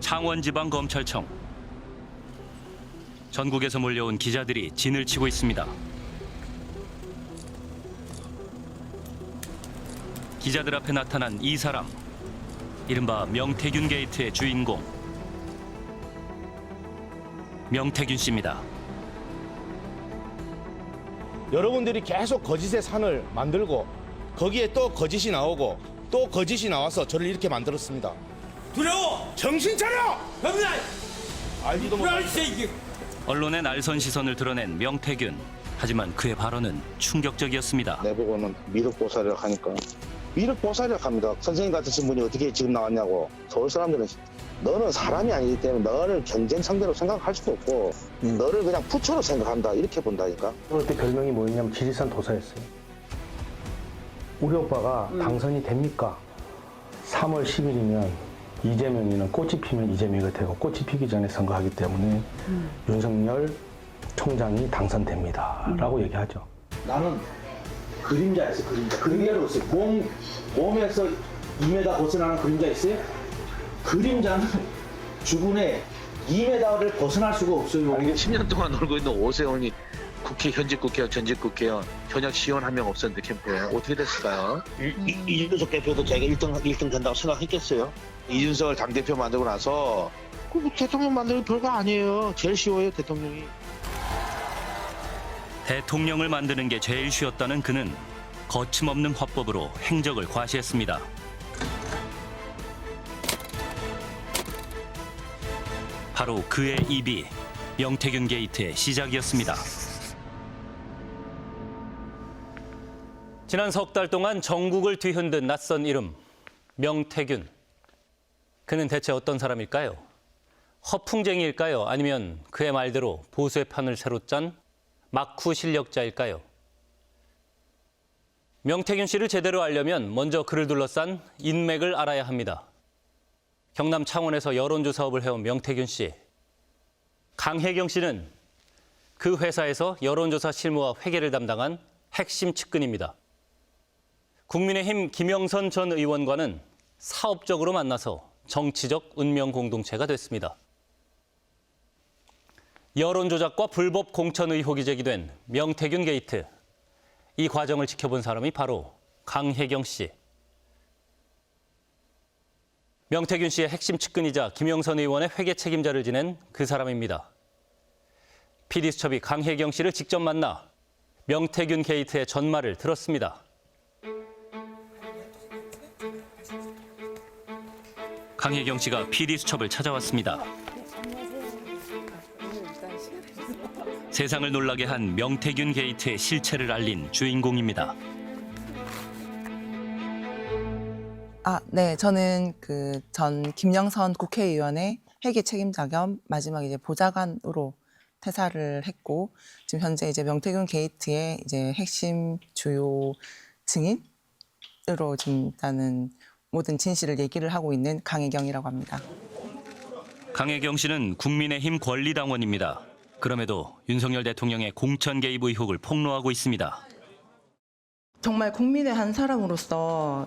창원지방검찰청. 전국에서 몰려온 기자들이 진을 치고 있습니다. 기자들 앞에 나타난 이 사람, 이른바 명태균 게이트의 주인공. 명태균 씨입니다. 여러분들이 계속 거짓의 산을 만들고 거기에 또 거짓이 나오고 또 거짓이 나와서 저를 이렇게 만들었습니다. 두려워! 정신 차려! 병나! 알지도 못하는 언론의 날선 시선을 드러낸 명태균. 하지만 그의 발언은 충격적이었습니다. 내보고는 미륵보살이라고 하니까 미륵보살이라고 합니다. 선생님 같으신 분이 어떻게 지금 나왔냐고. 서울 사람들은 너는 사람이 아니기 때문에 너를 경쟁 상대로 생각할 수도 없고 너를 그냥 부처로 생각한다 이렇게 본다니까. 그때 별명이 뭐였냐면 지리산 도사였어요. 우리 오빠가 당선이 됩니까? 3월 10일이면 이재명이는 꽃이 피면 이재명이 되고 꽃이 피기 전에 선거하기 때문에 윤석열 총장이 당선됩니다. 라고 얘기하죠. 나는 그림자였어요, 그림자. 그림자로 있어요. 몸에서 2m 벗어나는 그림자 있어요? 그림자는 주군에 2m를 벗어날 수가 없어요. 이게 10년 동안 놀고 있는 오세훈이 현직 국회의원, 전직 국회의원, 현역 시의원 한 명 없었는데 캠프에 어떻게 됐을까요? 이준석 대표도 자기가 1등 된다고 생각했겠어요? 이준석을 당대표 만들고 나서 대통령 만들기 별거 아니에요. 제일 쉬워요, 대통령이. 대통령을 만드는 게 제일 쉬웠다는 그는 거침없는 화법으로 행적을 과시했습니다. 바로 그의 입이 명태균 게이트의 시작이었습니다. 지난 석 달 동안 전국을 뒤흔든 낯선 이름, 명태균. 그는 대체 어떤 사람일까요? 허풍쟁이일까요? 아니면 그의 말대로 보수의 판을 새로 짠 막후 실력자일까요? 명태균 씨를 제대로 알려면 먼저 그를 둘러싼 인맥을 알아야 합니다. 경남 창원에서 여론조사업을 해온 명태균 씨. 강혜경 씨는 그 회사에서 여론조사 실무와 회계를 담당한 핵심 측근입니다. 국민의힘 김영선 전 의원과는 사업적으로 만나서 정치적 운명 공동체가 됐습니다. 여론조작과 불법 공천 의혹이 제기된 명태균 게이트. 이 과정을 지켜본 사람이 바로 강혜경 씨. 명태균 씨의 핵심 측근이자 김영선 의원의 회계 책임자를 지낸 그 사람입니다. PD수첩이 강혜경 씨를 직접 만나 명태균 게이트의 전말을 들었습니다. 강혜경 씨가 PD수첩을 찾아왔습니다. 세상을 놀라게 한 명태균 게이트의 실체를 알린 주인공입니다. 네, 저는 그 전 김영선 국회의원의 회계 책임자 겸 마지막 이제 보좌관으로 퇴사를 했고 지금 현재 이제 명태균 게이트의 이제 핵심 주요 증인으로 지금 일단은 모든 진실을 얘기를 하고 있는 강혜경이라고 합니다. 강혜경 씨는 국민의힘 권리당원입니다. 그럼에도 윤석열 대통령의 공천 개입 의혹을 폭로하고 있습니다. 정말 국민의 한 사람으로서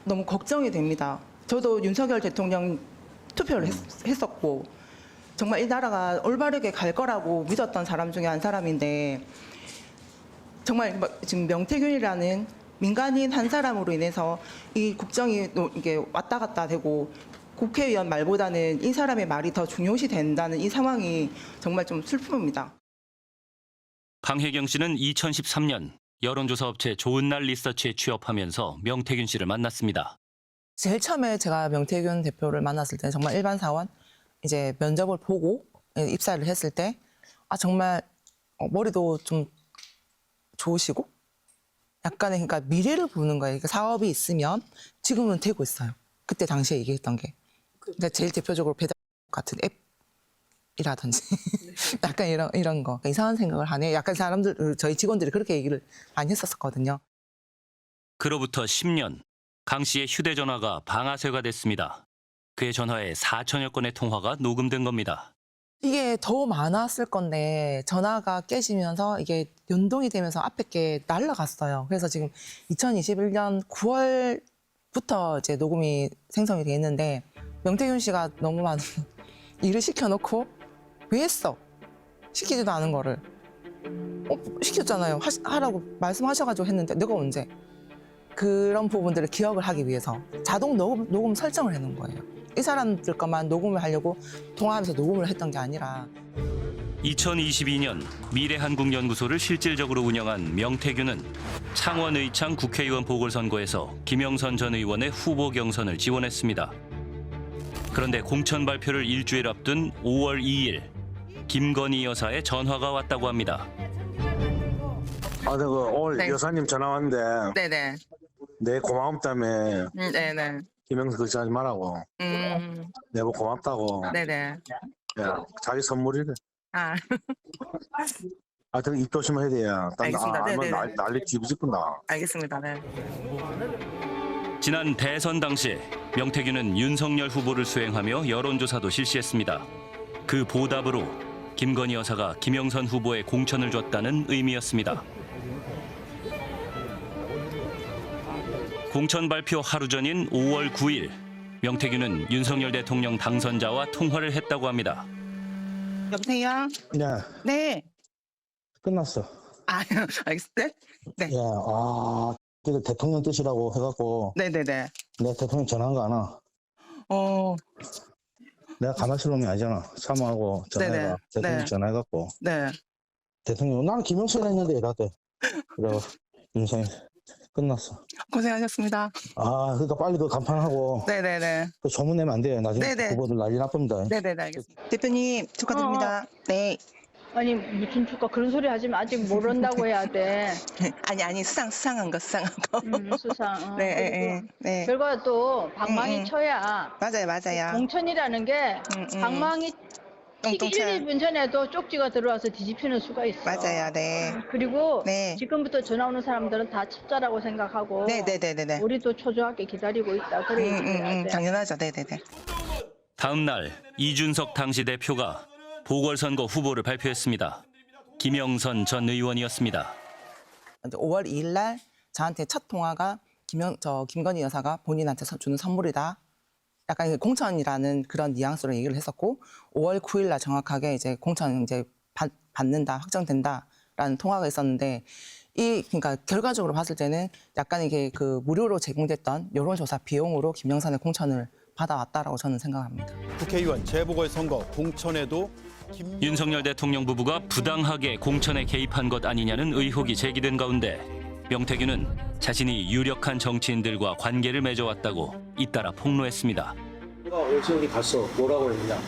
너무 걱정이 됩니다. 저도 윤석열 대통령 투표를 했었고 정말 이 나라가 올바르게 갈 거라고 믿었던 사람 중에 한 사람인데 정말 지금 명태균이라는 민간인 한 사람으로 인해서 이 국정이 이게 왔다 갔다 되고 국회의원 말보다는 이 사람의 말이 더 중요시 된다는 이 상황이 정말 좀 슬픕니다. 강혜경 씨는 2013년 여론조사 업체 좋은날 리서치에 취업하면서 명태균 씨를 만났습니다. 제일 처음에 제가 명태균 대표를 만났을 때는 정말 일반 사원 이제 면접을 보고 입사를 했을 때 정말 머리도 좀 좋으시고 약간의 그러니까 미래를 보는 거예요. 그러니까 사업이 있으면 지금은 되고 있어요. 그때 당시에 얘기했던 게. 그러니까 제일 대표적으로 배달 같은 앱이라든지 약간 이런 거. 그러니까 이상한 생각을 하네. 약간 사람들 저희 직원들이 그렇게 얘기를 많이 했었거든요. 그로부터 10년, 강 씨의 휴대전화가 방아쇠가 됐습니다. 그의 전화에 4천여 건의 통화가 녹음된 겁니다. 이게 더 많았을 건데 전화가 깨지면서 이게 연동이 되면서 앞에 게 날아갔어요. 그래서 지금 2021년 9월부터 이제 녹음이 생성이 돼 있는데 명태균 씨가 너무 많은 일을 시켜놓고 왜 했어? 시키지도 않은 거를. 시켰잖아요. 하라고 말씀하셔가지고 했는데 내가 언제? 그런 부분들을 기억을 하기 위해서 자동 녹음 설정을 해놓은 거예요. 이 사람들 것만 녹음을 하려고 통화하면서 녹음을 했던 게 아니라. 2022년 미래한국연구소를 실질적으로 운영한 명태균은 창원 의창 국회의원 보궐선거에서 김영선 전 의원의 후보 경선을 지원했습니다. 그런데 공천 발표를 일주일 앞둔 5월 2일 김건희 여사의 전화가 왔다고 합니다. 오늘 네. 여사님 전화 왔는데 네네. 내 고마움 때문에 네네. 김영선 그렇게 하지 말라고 내가 고맙다고 네네. 야, 자기 선물이래. 아. 하여튼 입 조심해야 돼요. 알겠습니다. 네네네. 난리 뒤집어진다. 알겠습니다. 네. 지난 대선 당시 명태균은 윤석열 후보를 수행하며 여론조사도 실시했습니다. 그 보답으로 김건희 여사가 김영선 후보에 공천을 줬다는 의미였습니다. 공천 발표 하루 전인 5월 9일 명태균은 윤석열 대통령 당선자와 통화를 했다고 합니다. 여보세요? 네, 네. 끝났어. 아, 알겠어요? 네. 야, 그래도 대통령 뜻이라고 해갖고 네네네. 내가 대통령 전화한 거 아나? 내가 가만있을 놈이 아니잖아. 사모하고 전화해가. 네네. 대통령 네. 전화해갖고 네. 대통령 나는 김영선 했는데 이라대. 그래서 윤석열 끝났어. 고생하셨습니다. 그러니까 빨리 그 간판하고 네네네. 그 소문 내면 안 돼요. 나중에 네네. 후보들 난리 나쁩니다. 네네네, 알겠습니다. 대표님, 축하드립니다. 네. 아니 무슨 축하 그런 소리 하지만 아직 모른다고 해야 돼. 아니, 수상한 거. 수상. 네, 네. 결과가 또 방망이 쳐야 맞아요. 공천이라는 게 방망이 튀기 1, 2분 전에도 쪽지가 들어와서 뒤집히는 수가 있어. 네. 그리고 네. 지금부터 전화 오는 사람들은 다 첩자라고 생각하고 네네네네. 우리도 초조하게 기다리고 있다. 그래 얘기해야 돼. 당연하죠. 네네네. 다음 날 이준석 당시 대표가 보궐선거 후보를 발표했습니다. 김영선 전 의원이었습니다. 5월 2일 날 저한테 첫 통화가 김건희 여사가 본인한테 주는 선물이다. 약간 공천이라는 그런 뉘앙스로 얘기를 했었고 5월 9일 날 정확하게 이제 공천 이제 받는다, 확정된다라는 통화가 있었는데 그러니까 결과적으로 봤을 때는 약간 이게 그 무료로 제공됐던 여론조사 비용으로 김영선의 공천을 받아왔다라고 저는 생각합니다. 국회의원 재보궐선거 공천에도 윤석열 대통령 부부가 부당하게 공천에 개입한 것 아니냐는 의혹이 제기된 가운데 명태균은 자신이 유력한 정치인들과 관계를 맺어왔다고 잇따라 폭로했습니다. 내가 어디 갔어? 뭐라고 했냐?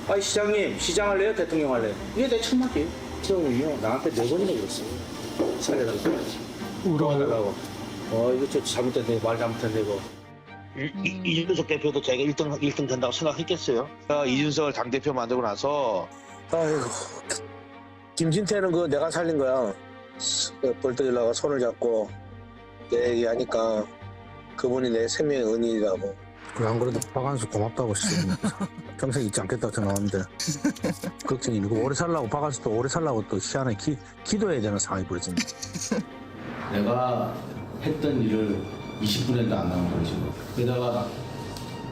아니 시장님, 시장 할래요? 대통령 할래요? 이게 내 첫마디. 시장님이요. 나한테 4번이나 그랬어. 살려달라고. 울어달라고. 이거 좀 잘못됐네. 말 잘못했네 이거. 이준석 대표도 자기가 1등 된다고 생각했겠어요? 이준석을 당대표 만들고 나서 아이고. 김진태는 그 내가 살린 거야. 벌떡 일어나가 손을 잡고 내 얘기하니까 그분이 내 생명의 은인이라고. 안 그래도 박한수 고맙다고 평생 잊지 않겠다고 전화왔는데 걱정이 이고 오래 살라고 박한수도 오래 살라고 또 희한하게 기도해야 되는 상황이 벌어졌네. 내가 했던 일을 20분에도 안 나온 거지. 게다가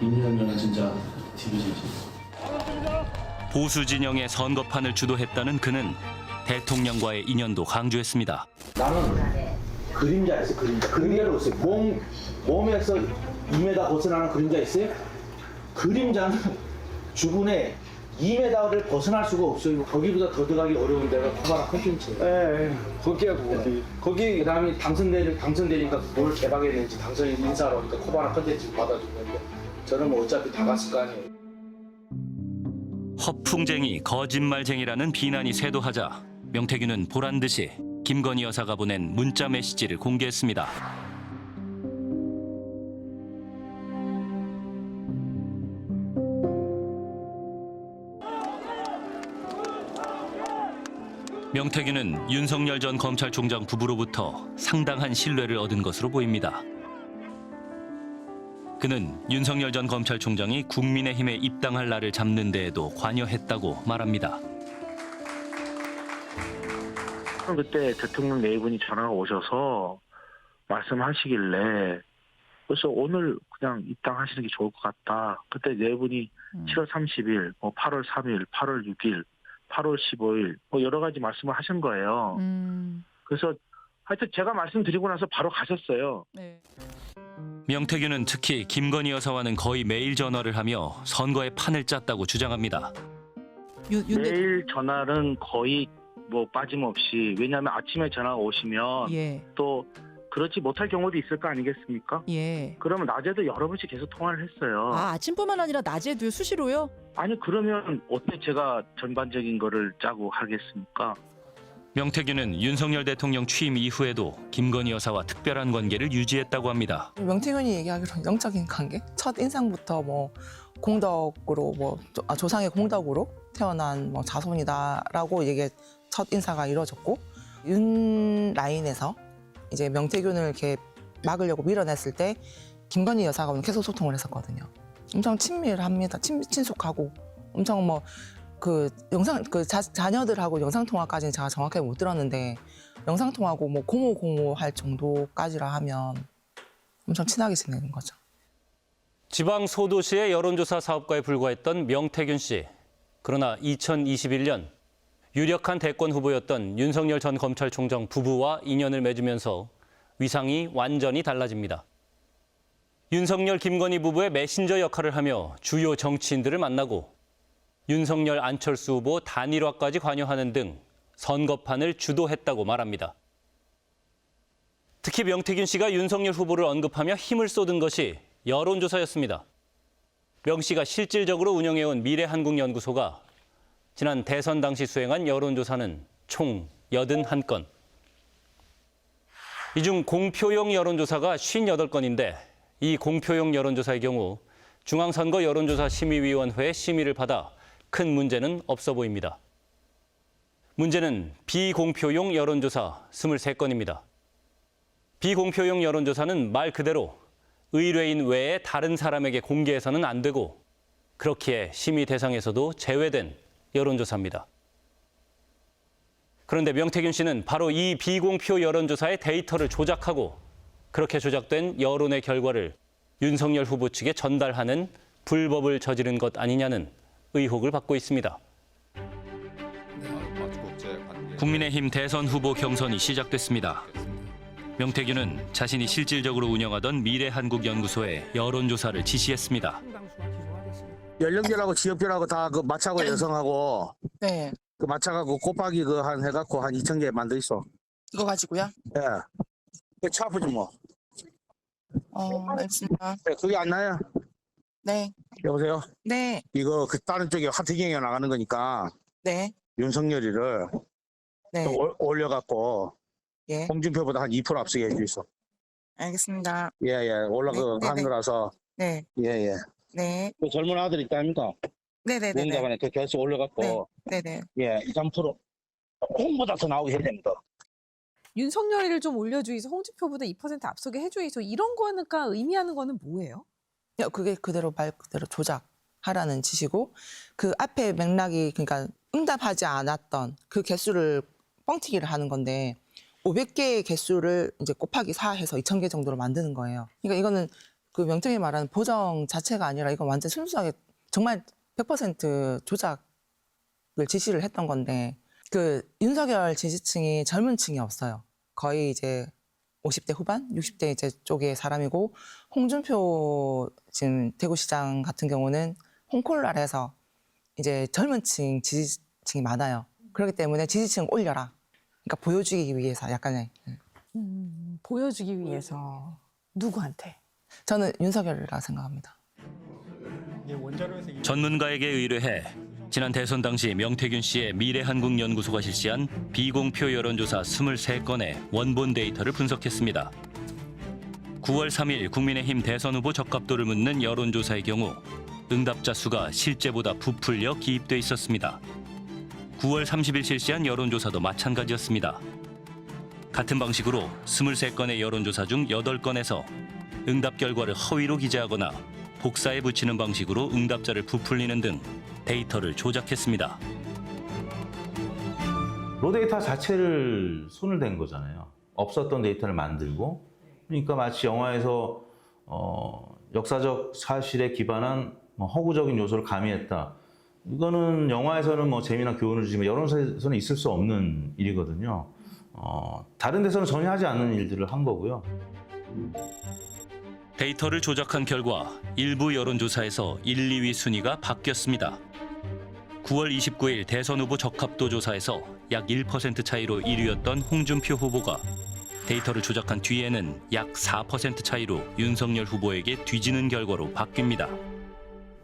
임명면은 진짜 뒤집어지지. 보수 진영의 선거판을 주도했다는 그는 대통령과의 인연도 강조했습니다. 나는 그림자였어요. 그림자로 있어요. 몸에서 2m 벗어나는 그림자 있어요? 그림자는 주군에 2m를 벗어날 수가 없어요. 거기보다 더 들어가기 어려운 데가 코바나 컨텐츠예요. 거기 그다음에 당선되니까 뭘 개방했는지 당선 인사로 하니까 코바나 컨텐츠 받아준 건데 저는 뭐 어차피 다 갔을 거 아니에요. 허풍쟁이, 거짓말쟁이라는 비난이 쇄도하자 명태균은 보란 듯이 김건희 여사가 보낸 문자 메시지를 공개했습니다. 명태균은 윤석열 전 검찰총장 부부로부터 상당한 신뢰를 얻은 것으로 보입니다. 그는 윤석열 전 검찰총장이 국민의힘에 입당할 날을 잡는 데에도 관여했다고 말합니다. 그때 대통령 네 분이 전화가 오셔서 말씀하시길래 그래서 오늘 그냥 입당하시는 게 좋을 것 같다. 그때 네 분이 7월 30일, 뭐 8월 3일, 8월 6일, 8월 15일 뭐 여러 가지 말씀을 하신 거예요. 그래서 하여튼 제가 말씀드리고 나서 바로 가셨어요. 네. 명태균은 특히 김건희 여사와는 거의 매일 전화를 하며 선거에 판을 짰다고 주장합니다. 매일 전화는 거의 뭐 빠짐없이, 왜냐하면 아침에 전화가 오시면 예. 또 그렇지 못할 경우도 있을 거 아니겠습니까? 예. 그러면 낮에도 여러 번씩 계속 통화를 했어요. 아, 아침뿐만 아니라 낮에도 수시로요? 아니 그러면 어떻게 제가 전반적인 거를 짜고 하겠습니까? 명태균은 윤석열 대통령 취임 이후에도 김건희 여사와 특별한 관계를 유지했다고 합니다. 명태균이 얘기하기로 영적인 관계? 첫 인상부터 뭐 공덕으로 뭐 조상의 공덕으로 태어난 뭐 자손이다라고 이게 첫 인사가 이루어졌고, 윤 라인에서 이제 명태균을 이렇게 막으려고 밀어냈을 때 김건희 여사가 계속 소통을 했었거든요. 엄청 친밀합니다. 친숙하고 엄청 뭐 그 영상 자녀들하고 영상 통화까지는 제가 정확하게 못 들었는데 영상 통화하고 뭐 고모할 정도까지라 하면 엄청 친하게 지내는 거죠. 지방 소도시의 여론조사 사업가에 불과했던 명태균 씨. 그러나 2021년 유력한 대권 후보였던 윤석열 전 검찰총장 부부와 인연을 맺으면서 위상이 완전히 달라집니다. 윤석열 김건희 부부의 메신저 역할을 하며 주요 정치인들을 만나고 윤석열 안철수 후보 단일화까지 관여하는 등 선거판을 주도했다고 말합니다. 특히 명태균 씨가 윤석열 후보를 언급하며 힘을 쏟은 것이 여론조사였습니다. 명 씨가 실질적으로 운영해온 미래한국연구소가 지난 대선 당시 수행한 여론조사는 총 81건. 이 중 공표용 여론조사가 58건인데 이 공표용 여론조사의 경우 중앙선거 여론조사 심의위원회의 심의를 받아 큰 문제는 없어 보입니다. 문제는 비공표용 여론조사 23건입니다. 비공표용 여론조사는 말 그대로 의뢰인 외에 다른 사람에게 공개해서는 안 되고 그렇기에 심의 대상에서도 제외된 여론조사입니다. 그런데 명태균 씨는 바로 이 비공표 여론조사의 데이터를 조작하고 그렇게 조작된 여론의 결과를 윤석열 후보 측에 전달하는 불법을 저지른 것 아니냐는 의혹을 받고 있습니다. 국민의힘 대선 후보 경선이 시작됐습니다. 명태균은 자신이 실질적으로 운영하던 미래한국연구소에 여론조사를 지시했습니다. 연령별하고 지역별하고 다 그 맞춰고 여성하고 네. 그 맞춰갖고 곱하기 그 한 해갖고 한 2,000개 만들 있어. 이거 가지고요? 예. 그 차 아프지 뭐. 알겠습니다. 네, 그게 안 나요. 네. 여보세요? 네. 이거 그 다른 쪽에 하트경에 나가는 거니까 네. 윤석열이를 네. 또 올려갖고 예. 홍준표보다 한 2% 앞서게 해주있어. 알겠습니다. 예예. 올라가는 네, 네, 네. 거라서. 네. 예예. 네. 그 젊은 아들 있다 아닙니까? 네네네. 농담안에 그 결수 올려갖고 네네. 예 2, 3% 홍보다 더 나오게 해야 됩니다. 윤석열이를 좀 올려주이소, 홍준표보다 2% 앞서게 해주이소, 이런 거니까 의미하는 거는 뭐예요? 그게 그대로 말 그대로 조작하라는 짓이고, 그 앞에 맥락이 그러니까 응답하지 않았던 그 개수를 뻥튀기를 하는 건데 500개의 개수를 이제 곱하기 4 해서 2,000개 정도로 만드는 거예요. 그러니까 이거는 그 명태균이 말하는 보정 자체가 아니라 이건 완전 순수하게 정말 100% 조작을 지시를 했던 건데, 그 윤석열 지지층이 젊은 층이 없어요. 거의 이제 50대 후반, 60대 이제 쪽의 사람이고, 홍준표 지금 대구시장 같은 경우는 홍콜라를 해서 이제 젊은 층 지지층이 많아요. 그렇기 때문에 지지층 올려라. 그러니까 보여주기 위해서 약간의. 보여주기 위해서. 누구한테? 저는 윤석열이라 생각합니다. 전문가에게 의뢰해 지난 대선 당시 명태균 씨의 미래한국연구소가 실시한 비공표 여론조사 23건의 원본 데이터를 분석했습니다. 9월 3일 국민의힘 대선 후보 적합도를 묻는 여론조사의 경우 응답자 수가 실제보다 부풀려 기입돼 있었습니다. 9월 30일 실시한 여론조사도 마찬가지였습니다. 같은 방식으로 23건의 여론조사 중 8건에서 응답 결과를 허위로 기재하거나 복사해 붙이는 방식으로 응답자를 부풀리는 등 데이터를 조작했습니다. 로데이터 자체를 손을 댄 거잖아요. 없었던 데이터를 만들고, 그러니까 마치 영화에서 역사적 사실에 기반한 허구적인 요소를 가미했다. 이거는 영화에서는 뭐 재미나 교훈을 주지만 여론조사에서는 있을 수 없는 일이거든요. 다른 데서는 전혀 하지 않는 일들을 한 거고요. 데이터를 조작한 결과 일부 여론조사에서 1, 2위 순위가 바뀌었습니다. 9월 29일 대선 후보 적합도 조사에서 약 1% 차이로 1위였던 홍준표 후보가 데이터를 조작한 뒤에는 약 4% 차이로 윤석열 후보에게 뒤지는 결과로 바뀝니다.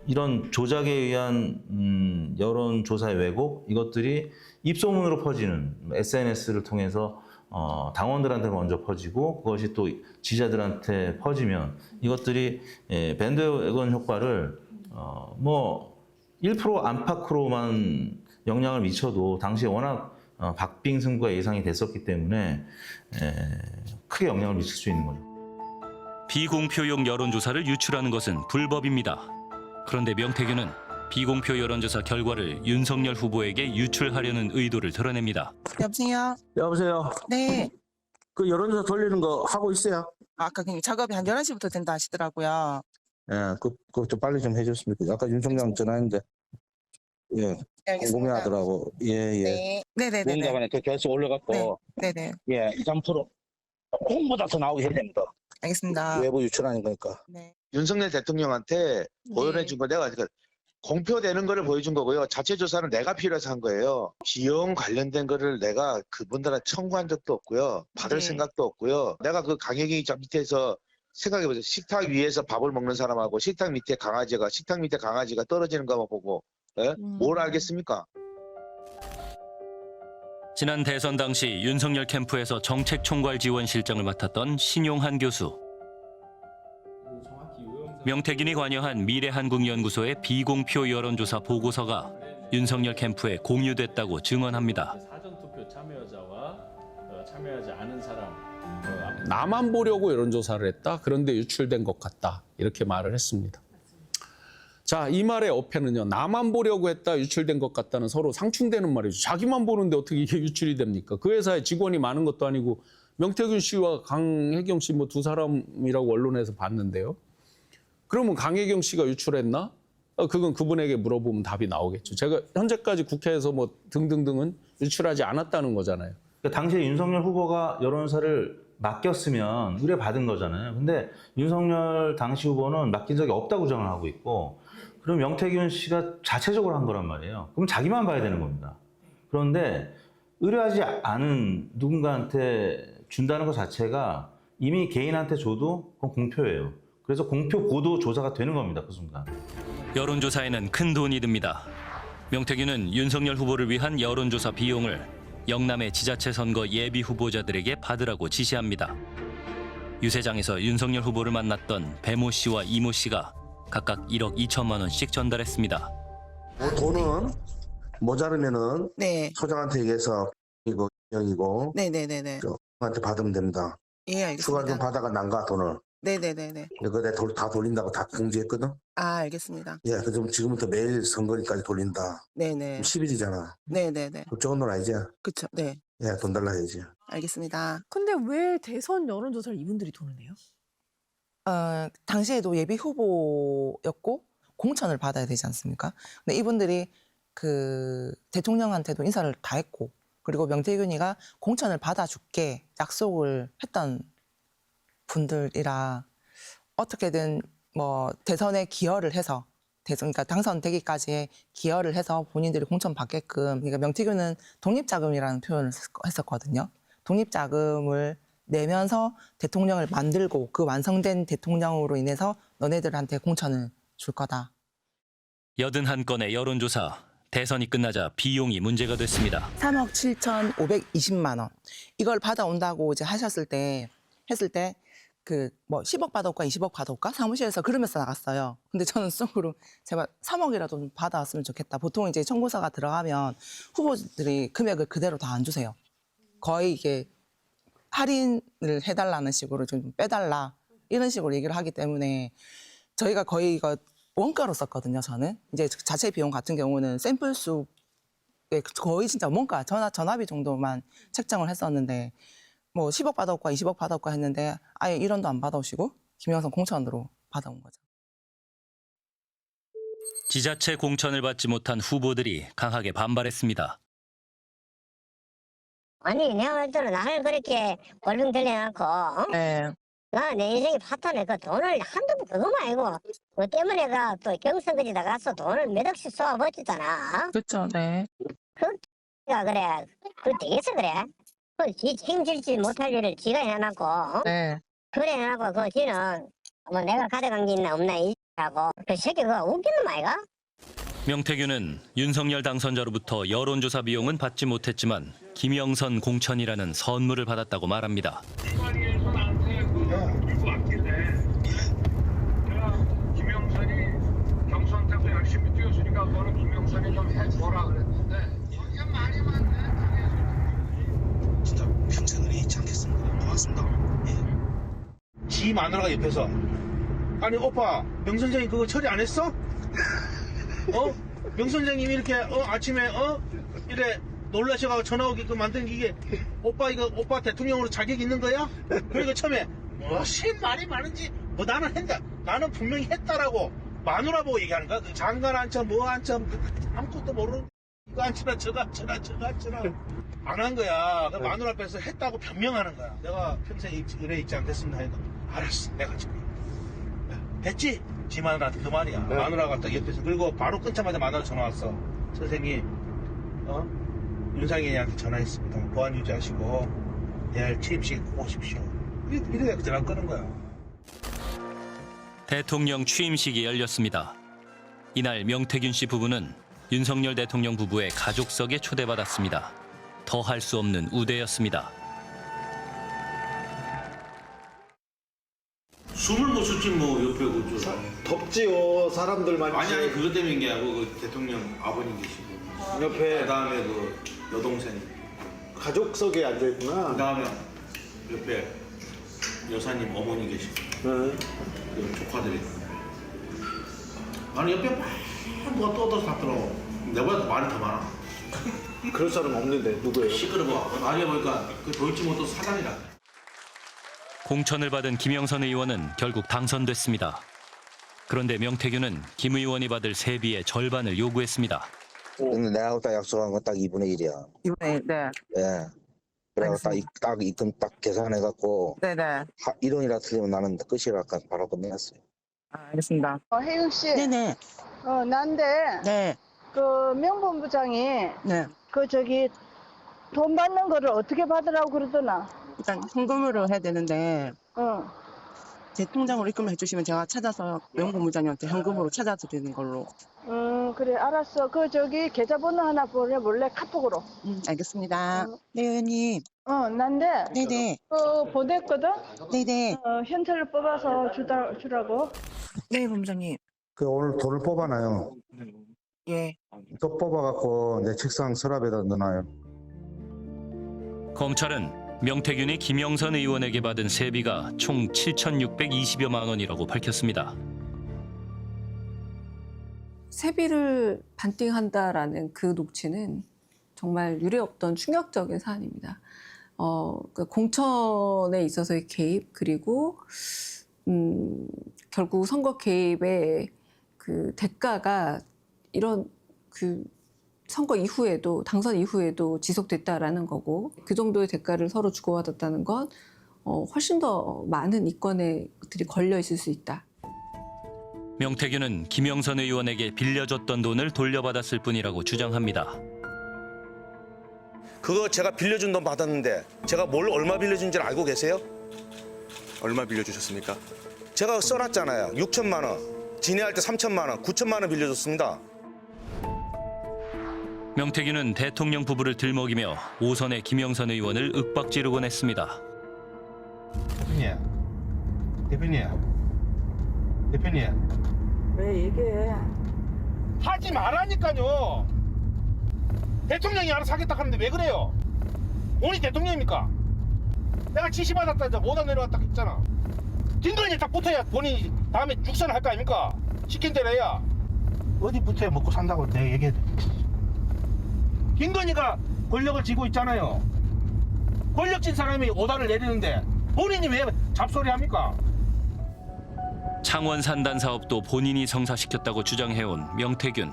이런 조작에 의한 여론조사의 왜곡, 이것들이 입소문으로 퍼지는 SNS를 통해서 당원들한테 먼저 퍼지고 그것이 또 지지자들한테 퍼지면 이것들이 밴드웨건 효과를 뭐 1% 안팎으로만 영향을 미쳐도 당시에 워낙 박빙 승부가 예상이 됐었기 때문에 크게 영향을 미칠 수 있는 거죠. 비공표용 여론조사를 유출하는 것은 불법입니다. 그런데 명태균은 비공표 여론조사 결과를 윤석열 후보에게 유출하려는 의도를 드러냅니다. 여보세요? 여보세요. 네. 그 여론조사 돌리는 거 하고 있어요? 아까 작업이 한 11시부터 된다 하시더라고요. 예, 그거 좀 빨리 좀 해줬으면 좋겠어요. 아까 윤 총장 전화했는데, 예, 알겠습니다. 궁금해하더라고. 예, 예. 네. 네네네. 위원장관에 그 결수 올려갖고, 네네. 예, 2~3% 홍보다 더 나오게 해야 됩니다. 알겠습니다. 외부 유출하는 거니까. 네. 윤석열 대통령한테 보여준 거 내가 공표되는 거를 보여준 거고요. 자체 조사는 내가 필요해서 한 거예요. 비용 관련된 거를 내가 그분들한테 청구한 적도 없고요. 받을 네. 생각도 없고요. 내가 그 강혜경이 밑에서 생각해보세요. 식탁 위에서 밥을 먹는 사람하고 식탁 밑에 강아지가 떨어지는 것만 보고 뭘 알겠습니까? 지난 대선 당시 윤석열 캠프에서 정책총괄지원실장을 맡았던 신용한 교수. 명태균이 관여한 미래한국연구소의 비공표 여론조사 보고서가 윤석열 캠프에 공유됐다고 증언합니다. 사전투표 참여자와 참여하지 않은 사람 나만 보려고 여론조사를 했다. 그런데 유출된 것 같다. 이렇게 말을 했습니다. 자, 이 말의 어폐는요. 나만 보려고 했다. 유출된 것 같다는 서로 상충되는 말이죠. 자기만 보는데 어떻게 이게 유출이 됩니까? 그 회사에 직원이 많은 것도 아니고 명태균 씨와 강혜경 씨 뭐 두 사람이라고 언론에서 봤는데요. 그러면 강혜경 씨가 유출했나? 그건 그분에게 물어보면 답이 나오겠죠. 제가 현재까지 국회에서 뭐 등등등은 유출하지 않았다는 거잖아요. 그러니까 당시에 윤석열 후보가 여론조사를 맡겼으면 의뢰받은 거잖아요. 근데 윤석열 당시 후보는 맡긴 적이 없다고 주장을 하고 있고 그럼 명태균 씨가 자체적으로 한 거란 말이에요. 그럼 자기만 봐야 되는 겁니다. 그런데 의뢰하지 않은 누군가한테 준다는 것 자체가 이미 개인한테 줘도 그건 공표예요. 그래서 공표 보도 조사가 되는 겁니다. 그 순간. 여론조사에는 큰 돈이 듭니다. 명태균은 윤석열 후보를 위한 여론조사 비용을 영남의 지자체 선거 예비 후보자들에게 받으라고 지시합니다. 유세장에서 윤석열 후보를 만났던 배모 씨와 이모 씨가 각각 1억 2천만 원씩 전달했습니다. 돈은 모자르면은 네. 소장한테 얘기해서 이거 여기고 네네네네. 한테 받으면 됩니다. 예, 알겠습니다. 추가 좀 받아가 난가 돈을. 네네네네. 이거 내가 다 돌린다고 다 공지했거든. 아, 알겠습니다. 예, 그럼 지금부터 매일 선거일까지 돌린다. 네네. 10일이잖아. 네네네. 적은 돈 아니지? 그쵸. 네. 예, 돈 달라 해야지. 알겠습니다. 근데 왜 대선 여론조사를 이분들이 돈을 내요? 당시에도 예비 후보였고 공천을 받아야 되지 않습니까? 근데 이분들이 그 대통령한테도 인사를 다 했고 그리고 명태균이가 공천을 받아줄게 약속을 했던 분들이라 어떻게든 뭐 대선에 기여를 해서 그러니까 당선되기까지의 기여를 해서 본인들이 공천 받게끔 그러니까 명태균은 독립자금이라는 표현을 했었거든요. 독립자금을 내면서 대통령을 만들고 그 완성된 대통령으로 인해서 너네들한테 공천을 줄 거다. 81건의 여론조사. 대선이 끝나자 비용이 문제가 됐습니다. 3억 7,520만 원. 이걸 받아온다고 이제 했을 때 그 뭐 10억 받아올까 20억 받아올까 사무실에서 그러면서 나갔어요. 근데 저는 속으로 제발 3억이라도 좀 받아왔으면 좋겠다. 보통 이제 청구서가 들어가면 후보들이 금액을 그대로 다 안 주세요. 거의 이게 할인을 해달라는 식으로 좀 빼달라 이런 식으로 얘기를 하기 때문에 저희가 거의 이거 원가로 썼거든요. 저는 이제 자체 비용 같은 경우는 샘플 수에 거의 진짜 원가 전화비 정도만 책정을 했었는데 뭐 10억 받아올까 20억 받아올까 했는데 아예 1원도 안 받아오시고 김영선 공천으로 받아온 거죠. 지자체 공천을 받지 못한 후보들이 강하게 반발했습니다. 아니 내가 볼 때는 나를 그렇게 벌렁 들려놓고 네. 나 내 인생이 파탄에 그 돈을 한두 번 그거만 아니고 그 때문에 또 경선거지다 가서 돈을 몇 억씩 쏘아버렸잖아. 그렇죠. 네. 그가 그래 그 되겠어 그래 지 책임질지 못할 일을 지가 해놨고 네. 그래 해놓고 그 지는 뭐 내가 가져간 게 있나 없나 하고 그 새끼 그거 웃기는 말이가. 명태균은 윤석열 당선자로부터 여론조사 비용은 받지 못했지만 김영선 공천이라는 선물을 받았다고 말합니다. 김영선이 경선 때도 열심히 뛰었으니까 너는 김영선이 좀 해줘라 그랬는데 이게 말이면 진짜 평생 은혜 잊지 않겠습니다. 고맙습니다. 예. 지 마누라가 옆에서 아니 오빠 명 선생님 그거 처리 안 했어? 명 선생님이 이렇게 아침에 이래 놀라셔가지고 전화 오게끔 만든 게 이게 오빠 이거 오빠 대통령으로 자격 있는 거야? 그리고 처음에 무슨 말이 많은지 뭐 나는 했다 나는 분명히 했다라고 마누라 보고 얘기하는 거야. 그 장관 앉혀 뭐 앉혀 아무것도 모르는 이거 앉혀라 저거 앉혀라 저거 앉혀라 안 한 거야. 그 마누라 앞에서 했다고 변명하는 거야. 내가 평생 은혜 잊지 않겠습니다 하니까 알았어 내가 지금 됐지? 지 마누라한테 그 말이야. 마누라가 딱 옆에서 그리고 바로 끊자마자 마누라 전화 왔어. 선생님 윤상현이한테 전화했습니다. 보안 유지하시고 내일 취임식 꼭 오십시오. 이래야 그 전화 끄는 거야. 대통령 취임식이 열렸습니다. 이날 명태균 씨 부부는 윤석열 대통령 부부의 가족석에 초대받았습니다. 더 할 수 없는 우대였습니다. 숨을 못 쉬지 뭐 옆에 그 덥지요. 사람들 많이. 아니 그것 때문인 게 아니고 그 대통령 아버님 계시고 옆에 그다음에 그 여동생 가족석에 앉아 있구나. 그다음에 옆에 여사님 어머니 계시고 그 조카들이 아니 옆에 막 누가 떠들어서 갔더라고. 내보다 말이 더 많아. 그럴 사람 없는데 누구예요? 시끄러워. 나중에 보니까 그 도이치모터 사장이라. 공천을 받은 김영선 의원은 결국 당선됐습니다. 그런데 명태균은 김 의원이 받을 세비의 절반을 요구했습니다. 근데 내가 딱 약속한 건 딱 2분의 1이야. 2분의 1, 네. 예. 그래서 딱 입금 딱 계산해갖고 네네. 1원이라 틀리면 나는 끝이라 바로 끝내놨어요. 알겠습니다. 혜영 씨. 네네. 난데 네. 그 명본부장이 네. 그 저기 돈 받는 거를 어떻게 받으라고 그러더나. 일단 현금으로 해야 되는데 어. 제 통장으로 입금해 주시면 제가 찾아서 명본부장님한테 현금으로 찾아드리는 걸로. 그래 알았어. 그 저기 계좌번호 하나 보내볼래? 카톡으로. 알겠습니다. 네, 의원님. 난데. 네네. 보냈거든. 네네. 현찰로 뽑아서 주라고. 네, 본부장님. 그 오늘 돈을 뽑아놔요. 예. 또 뽑아갖고 내 책상 서랍에다 넣어놔요. 검찰은 명태균이 김영선 의원에게 받은 세비가 총 7,620여만 원이라고 밝혔습니다. 세비를 반띵한다라는 그 녹취는 정말 유례없던 충격적인 사안입니다. 그 공천에 있어서의 개입 그리고 결국 선거 개입의 그 대가가 이런 그 선거 이후에도 당선 이후에도 지속됐다라는 거고 그 정도의 대가를 서로 주고받았다는 건 훨씬 더 많은 이권의 것들이 걸려 있을 수 있다. 명태균은 김영선 의원에게 빌려줬던 돈을 돌려받았을 뿐이라고 주장합니다. 그거 제가 빌려준 돈 받았는데 제가 뭘 얼마 빌려준지를 알고 계세요? 얼마 빌려주셨습니까? 제가 써놨잖아요. 6천만 원. 진해할 때 3천만 원, 9천만 원 빌려줬습니다. 명태균은 대통령 부부를 들먹이며 오선의 김영선 의원을 윽박지르곤 했습니다. 대표님. 왜 얘기해? 하지 말라니까요. 대통령이 알아서 하겠다 하는데 왜 그래요? 본인이 대통령입니까? 내가 지시받았다 이제 못안 내려왔다 했잖아. 딘거리에 딱 붙어야 본인이 다음에 육선을 할 거 아닙니까? 시킨 대로 해야. 어디 붙어야 먹고 산다고 내가 얘기해. 김건희가 권력을 쥐고 있잖아요. 권력진 사람이 오다를 내리는데 본인이 왜 잡소리 합니까? 창원 산단 사업도 본인이 성사시켰다고 주장해온 명태균.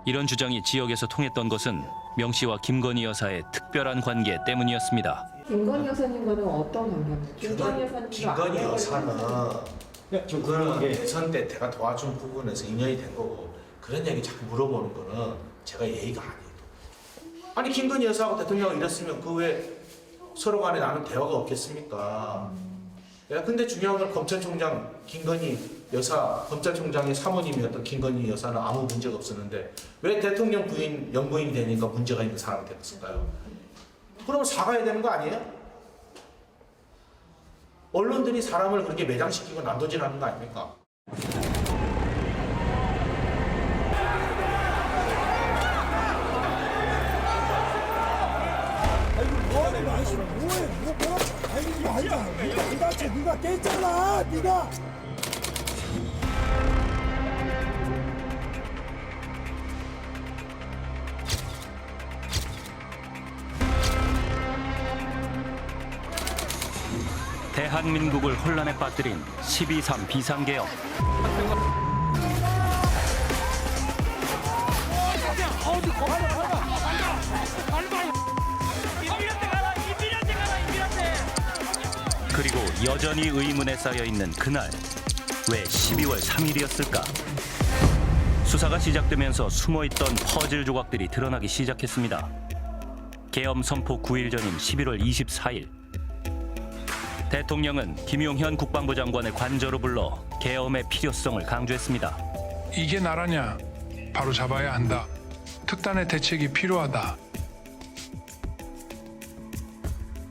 이런 주장이 지역에서 통했던 것은 명 씨와 김건희 여사의 특별한 관계 때문이었습니다. 김건희 여사님과는 어떤 관계입니까? 김건희 여사는 그거는 대선 때 제가 도와준 부분에서 인연이 된 거고 그런 얘기 자꾸 물어보는 거는 제가 예의가 아니에요. 아니 김건희 여사하고 대통령이 이랬으면 그 왜 서로 간에 나는 대화가 없겠습니까? 근데 중요한 건 검찰총장 김건희 여사, 검찰총장의 사모님이었던 김건희 여사는 아무 문제가 없었는데 왜 대통령 부인, 영부인이 되니까 문제가 있는 사람이 됐을까요? 그럼 사과해야 되는 거 아니에요? 언론들이 사람을 그렇게 매장시키고 난도질하는 거 아닙니까? 누가 깼잖아, 네가. 대한민국을 혼란에 빠뜨린 12.3 비상계엄. 그리고 여전히 의문에 쌓여있는 그날, 왜 12월 3일이었을까? 수사가 시작되면서 숨어있던 퍼즐 조각들이 드러나기 시작했습니다. 계엄 선포 9일 전인 11월 24일. 대통령은 김용현 국방부 장관을 관저로 불러 계엄의 필요성을 강조했습니다. 이게 나라냐? 바로 잡아야 한다. 특단의 대책이 필요하다.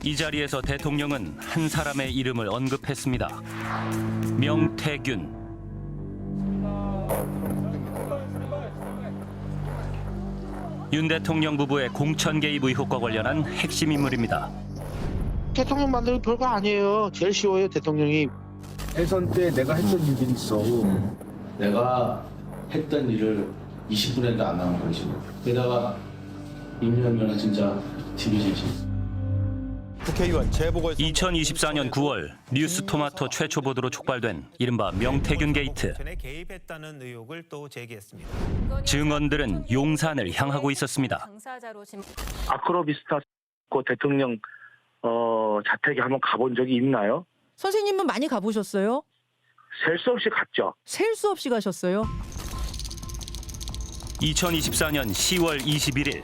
이 자리에서 대통령은 한 사람의 이름을 언급했습니다. 명태균. 윤 대통령 부부의 공천 개입 의혹과 관련한 핵심 인물입니다. 대통령 만들기 별거 아니에요. 제일 쉬워요, 대통령이. 대선 때 내가 했던 일들이 있어. 내가 했던 일을 20분에도 안 나온 거지. 게다가 임명면은 진짜 TV지지. 국회의원 재보궐 2024년 9월 뉴스토마토 최초 보도로 촉발된 이른바 명태균 게이트. 개입했다는 의혹을 또 제기했습니다. 증언들은 용산을 향하고 있었습니다. 아크로비스타 대통령 자택에 한번 가본 적이 있나요? 선생님은 많이 가보셨어요? 셀 수 없이 갔죠. 셀 수 없이 가셨어요? 2024년 10월 21일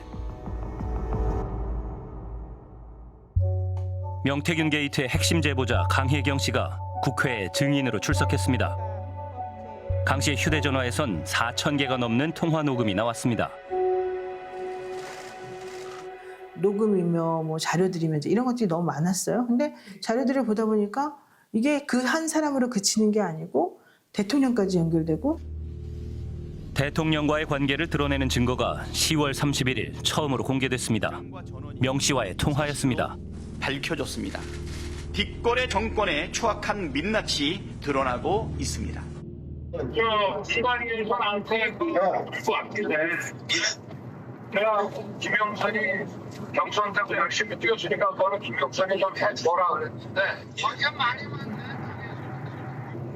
명태균 게이트의 핵심 제보자 강혜경 씨가 국회에 증인으로 출석했습니다. 강 씨의 휴대전화에선 4,000개가 넘는 통화 녹음이 나왔습니다. 녹음이며 뭐 자료들이며 이런 것들이 너무 많았어요. 근데 자료들을 보다 보니까 이게 그 한 사람으로 그치는 게 아니고 대통령까지 연결되고 대통령과의 관계를 드러내는 증거가 10월 31일 처음으로 공개됐습니다. 명 씨와의 통화였습니다. 밝혀졌습니다. 뒷거래 정권의 추악한 민낯이 드러나고 있습니다. 시관위원한테 그거 왔길래 내가 김영선이 경선한테도 열심히 뛰었으니까 너는 김영선이 좀 해줘라 그랬는데 거기가 많이 왔네.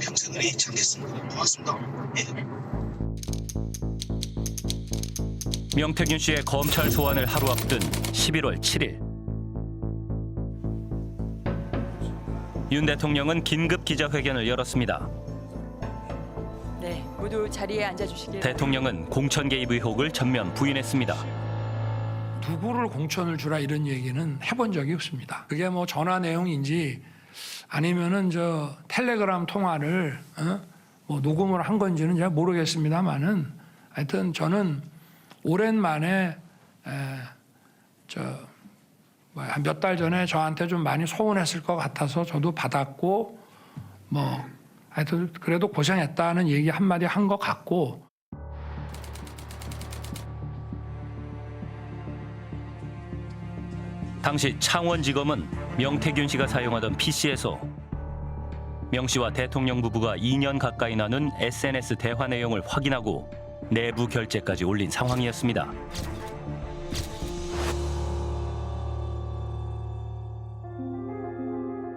평생을 잊지 않겠습니다. 고맙습니다. 명태균 씨의 검찰 소환을 하루 앞둔 11월 7일. 윤 대통령은 긴급 기자회견을 열었습니다. 네, 모두 자리에 앉아주시길. 대통령은 공천 개입 의혹을 전면 부인했습니다. 누구를 공천을 주라 이런 얘기는 해본 적이 없습니다. 그게 뭐 전화 내용인지 아니면은 저 텔레그램 통화를 뭐 녹음을 한 건지는 잘 모르겠습니다만은 하여튼 저는 오랜만에 한 몇 달 전에 저한테 좀 많이 소원했을 것 같아서 저도 받았고 뭐 하여튼 그래도 고생했다는 얘기 한마디 한 것 같고. 당시 창원지검은 명태균 씨가 사용하던 PC에서 명 씨와 대통령 부부가 2년 가까이 나눈 SNS 대화 내용을 확인하고 내부 결재까지 올린 상황이었습니다.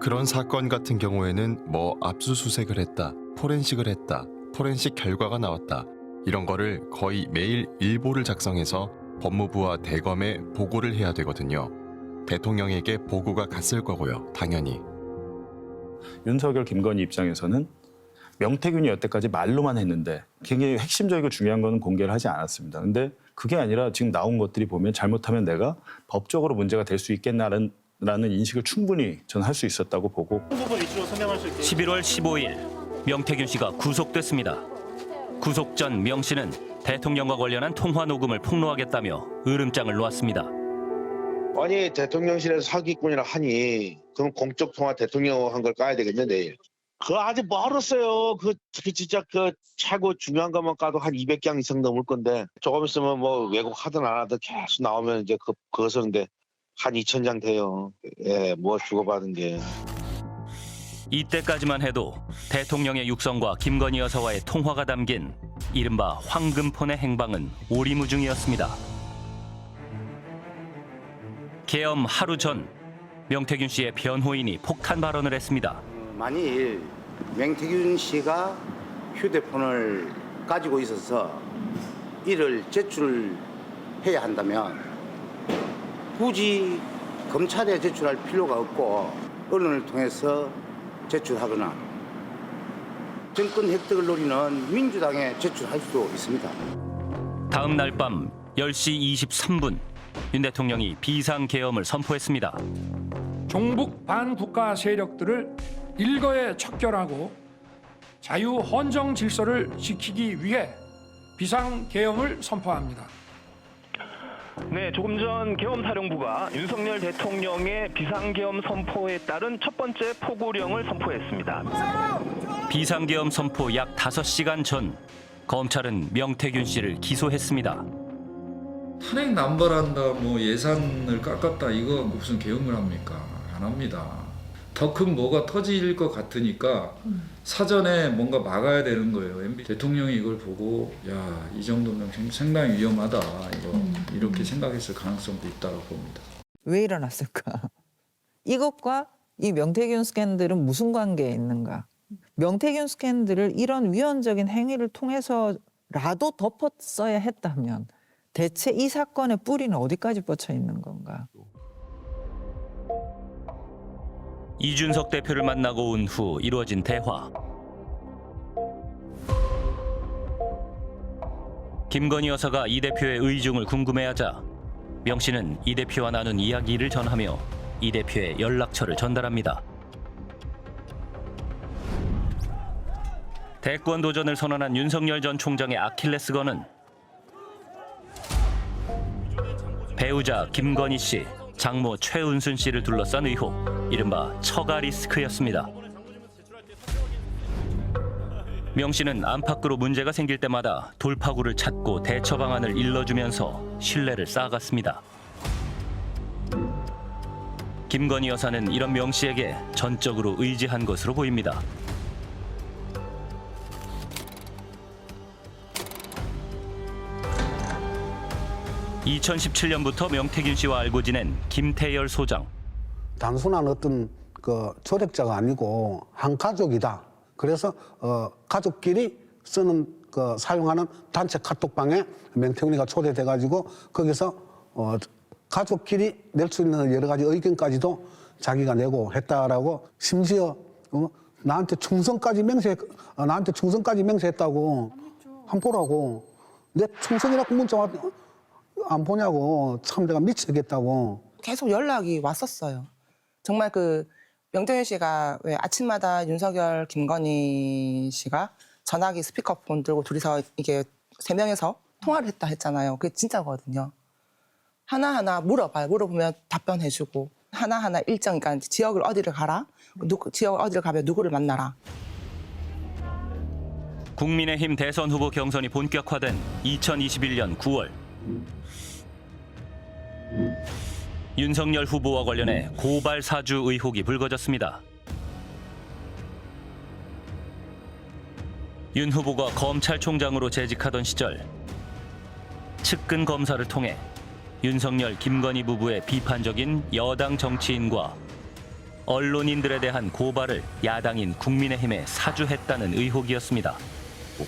그런 사건 같은 경우에는 뭐 압수수색을 했다, 포렌식을 했다. 포렌식 결과가 나왔다. 이런 거를 거의 매일 일보를 작성해서 법무부와 대검에 보고를 해야 되거든요. 대통령에게 보고가 갔을 거고요. 당연히. 윤석열, 김건희 입장에서는 명태균이 여태까지 말로만 했는데 굉장히 핵심적이고 중요한 거는 공개를 하지 않았습니다. 근데 그게 아니라 지금 나온 것들이 보면 잘못하면 내가 법적으로 문제가 될 수 있겠나라는 인식을 충분히 저는 할 수 있었다고 보고. 11월 15일 명태균 씨가 구속됐습니다. 구속 전 명 씨는 대통령과 관련한 통화 녹음을 폭로하겠다며 으름장을 놓았습니다. 아니 대통령실에서 사기꾼이라 하니 그럼 공적 통화 대통령 한 걸 까야 되겠네 내일. 그거 아직 멀었어요. 그 진짜 그 최고 중요한 것만 까도 한 200장 이상 넘을 건데 조금 있으면 뭐 외국 하든 안 하든 계속 나오면 이제 그것은 근데 한 2,000장 돼요. 예, 뭐 주고받은 게. 이때까지만 해도 대통령의 육성과 김건희 여사와의 통화가 담긴 이른바 황금폰의 행방은 오리무중이었습니다. 계엄 하루 전 명태균 씨의 변호인이 폭탄 발언을 했습니다. 만일 명태균 씨가 휴대폰을 가지고 있어서 이를 제출해야 한다면 굳이 검찰에 제출할 필요가 없고 언론을 통해서 제출하거나 정권 획득을 노리는 민주당에 제출할 수도 있습니다. 다음 날 밤 10시 23분 윤 대통령이 비상계엄을 선포했습니다. 종북 반국가 세력들을 일거에 척결하고 자유 헌정 질서를 지키기 위해 비상계엄을 선포합니다. 네, 조금 전 계엄사령부가 윤석열 대통령의 비상계엄 선포에 따른 첫 번째 포고령을 선포했습니다. 비상계엄 선포 약 5시간 전 검찰은 명태균 씨를 기소했습니다. 탄핵 남발한다, 뭐 예산을 깎았다, 이거 무슨 계엄을 합니까? 안 합니다. 더 큰 뭐가 터질 것 같으니까 사전에 뭔가 막아야 되는 거예요. MB 대통령이 이걸 보고 야, 이 정도면 상당히 위험하다, 이렇게 생각했을 가능성도 있다고 봅니다. 왜 일어났을까? 이것과 이 명태균 스캔들은 무슨 관계에 있는가? 명태균 스캔들을 이런 위헌적인 행위를 통해서라도 덮었어야 했다면 대체 이 사건의 뿌리는 어디까지 뻗쳐 있는 건가? 이준석 대표를 만나고 온 후 이루어진 대화. 김건희 여사가 이 대표의 의중을 궁금해하자 명 씨는 이 대표와 나눈 이야기를 전하며 이 대표의 연락처를 전달합니다. 대권 도전을 선언한 윤석열 전 총장의 아킬레스건은 배우자 김건희 씨, 장모 최은순 씨를 둘러싼 의혹, 이른바 처가 리스크였습니다. 명 씨는 안팎으로 문제가 생길 때마다 돌파구를 찾고 대처 방안을 일러주면서 신뢰를 쌓아갔습니다. 김건희 여사는 이런 명 씨에게 전적으로 의지한 것으로 보입니다. (2017년부터) 명태균 씨와 알고 지낸 김태열 소장. 단순한 어떤 그 조력자가 아니고 한 가족이다. 그래서 가족끼리 쓰는 사용하는 단체 카톡방에 명태균이가 초대돼가지고 거기서 가족끼리 낼 수 있는 여러 가지 의견까지도 자기가 내고 했다라고, 심지어 나한테 충성까지 맹세했다고. 한번 보라고. 내 충성이라고 문자 안 보냐고. 참 내가 미치겠다고. 계속 연락이 왔었어요. 정말 그 명태균 씨가 왜 아침마다 윤석열, 김건희 씨가 전화기 스피커폰 들고 둘이서 이게 3명이서 통화를 했다 했잖아요. 그게 진짜거든요. 하나하나 물어봐요. 물어보면 답변해주고 하나하나 일정, 그러니까 지역을 어디를 가라, 지역을 어디를 가면 누구를 만나라. 국민의힘 대선 후보 경선이 본격화된 2021년 9월 윤석열 후보와 관련해 고발 사주 의혹이 불거졌습니다. 윤 후보가 검찰총장으로 재직하던 시절 측근 검사를 통해 윤석열, 김건희 부부의 비판적인 여당 정치인과 언론인들에 대한 고발을 야당인 국민의힘에 사주했다는 의혹이었습니다.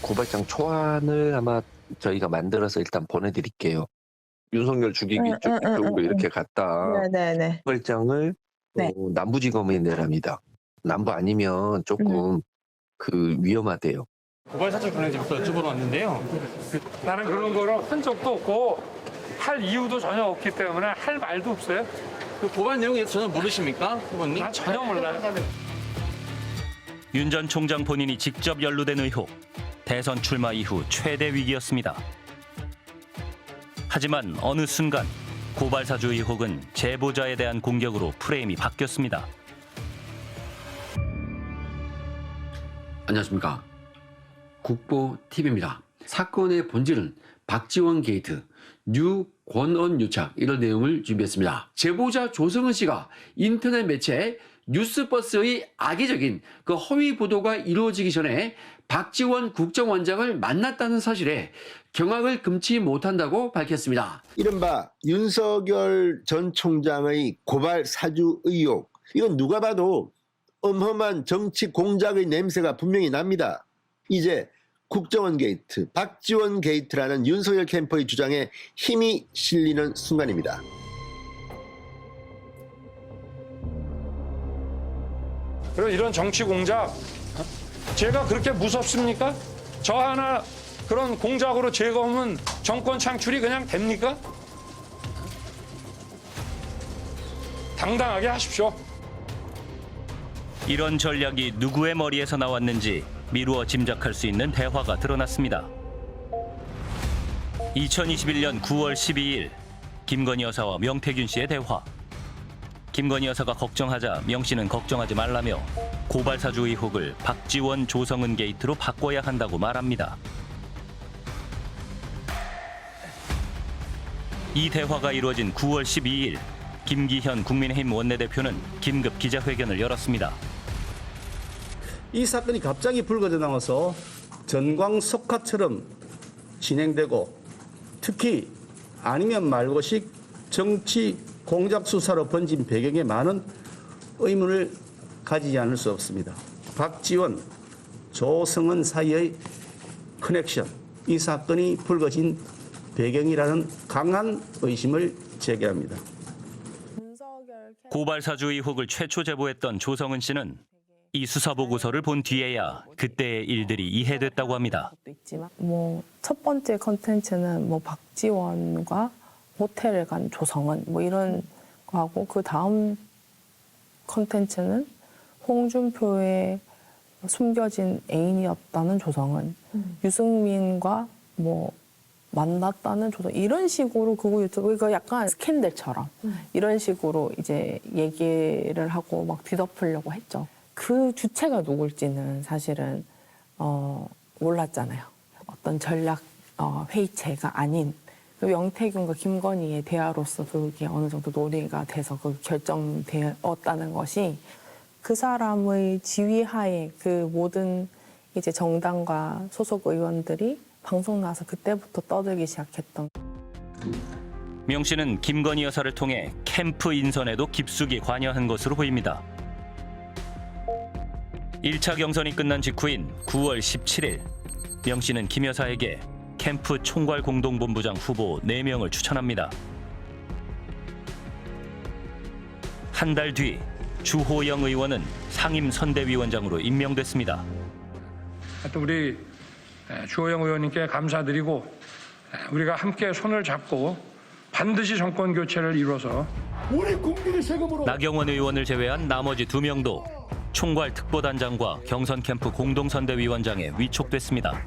고발장 초안을 아마 저희가 만들어서 일단 보내드릴게요. 윤석열 죽이기 쪽으로 이렇게 갔다. 네네네. 고발장을 남부지검에 내랍니다. 남부 아니면 조금 위험하대요. 고발 사주 관련해서 여쭤보러 왔는데요. 나는 그런 거를 한 적도 없고 할 이유도 전혀 없기 때문에 할 말도 없어요. 그 고발 내용에 전혀 모르십니까, 후보님? 난 전혀 몰라요. 윤 전 총장 본인이 직접 연루된 의혹. 대선 출마 이후 최대 위기였습니다. 하지만 어느 순간 고발 사주 의혹은 제보자에 대한 공격으로 프레임이 바뀌었습니다. 안녕하십니까. 국보TV입니다. 사건의 본질은 박지원 게이트, 유권언 유착 이런 내용을 준비했습니다. 제보자 조성은 씨가 인터넷 매체 뉴스버스의 악의적인 그 허위 보도가 이루어지기 전에 박지원 국정원장을 만났다는 사실에 경악을 금치 못한다고 밝혔습니다. 이른바 윤석열 전 총장의 고발 사주 의혹, 이건 누가 봐도 엄험한 정치 공작의 냄새가 분명히 납니다. 이제 국정원 게이트, 박지원 게이트라는 윤석열 캠프의 주장에 힘이 실리는 순간입니다. 그리고 이런 정치 공작, 제가 그렇게 무섭습니까? 저 하나 그런 공작으로 제거하면 정권 창출이 그냥 됩니까? 당당하게 하십시오. 이런 전략이 누구의 머리에서 나왔는지 미루어 짐작할 수 있는 대화가 드러났습니다. 2021년 9월 12일 김건희 여사와 명태균 씨의 대화. 김건희 여사가 걱정하자 명 씨는 걱정하지 말라며 고발 사주 의혹을 박지원 조성은 게이트로 바꿔야 한다고 말합니다. 이 대화가 이루어진 9월 12일 김기현 국민의힘 원내대표는 긴급 기자회견을 열었습니다. 이 사건이 갑자기 불거져 나와서 전광석화처럼 진행되고 특히 아니면 말고식 정치 공작 수사로 번진 배경에 많은 의문을 가지지 않을 수 없습니다. 박지원, 조성은 사이의 커넥션, 이 사건이 불거진 배경이라는 강한 의심을 제기합니다. 고발 사주 의혹을 최초 제보했던 조성은 씨는 이 수사 보고서를 본 뒤에야 그때의 일들이 이해됐다고 합니다. 첫 번째 컨텐츠는 박지원과 호텔을 간 조성은 이런 거하고, 그 다음 컨텐츠는 홍준표의 숨겨진 애인이었다는 조성은, 유승민과 만났다는 조성, 이런 식으로 그거 유튜브 이거 약간 스캔들처럼 이런 식으로 이제 얘기를 하고 막 뒤덮으려고 했죠. 그 주체가 누굴지는 사실은 몰랐잖아요. 어떤 전략 회의체가 아닌 명태균과 김건희의 대화로서 그게 어느 정도 논의가 돼서 그 결정되었다는 것이, 그 사람의 지휘하에 그 모든 이제 정당과 소속 의원들이 방송 나와서 그때부터 떠들기 시작했던. 명 씨는 김건희 여사를 통해 캠프 인선에도 깊숙이 관여한 것으로 보입니다. 1차 경선이 끝난 직후인 9월 17일, 명 씨는 김 여사에게 캠프 총괄 공동본부장 후보 4명을 추천합니다. 한 달 뒤 주호영 의원은 상임선대위원장으로 임명됐습니다. 하여튼 우리 주호영 의원님께 감사드리고, 우리가 함께 손을 잡고 반드시 정권 교체를 이뤄서 우리 국민의 세금으로 나경원 의원을 제외한 나머지 2명도 총괄 특보단장과 경선 캠프 공동선대위원장에 위촉됐습니다.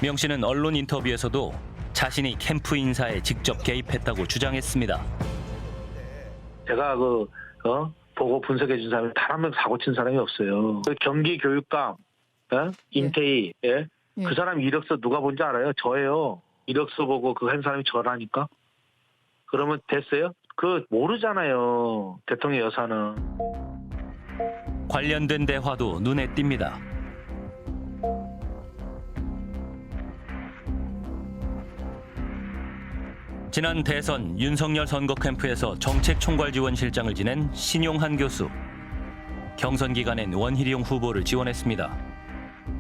명 씨는 언론 인터뷰에서도 자신이 캠프 인사에 직접 개입했다고 주장했습니다. 제가 보고 분석해 준 사람이 단 한 명 사고 친 사람이 없어요. 그 경기교육감, 임태희, 그 사람 이력서 누가 본지 알아요? 저예요. 이력서 보고 그 한 사람이 저라니까. 그러면 됐어요? 모르잖아요. 대통령 여사는. 관련된 대화도 눈에 띕니다. 지난 대선 윤석열 선거 캠프에서 정책총괄지원실장을 지낸 신용한 교수. 경선 기간엔 원희룡 후보를 지원했습니다.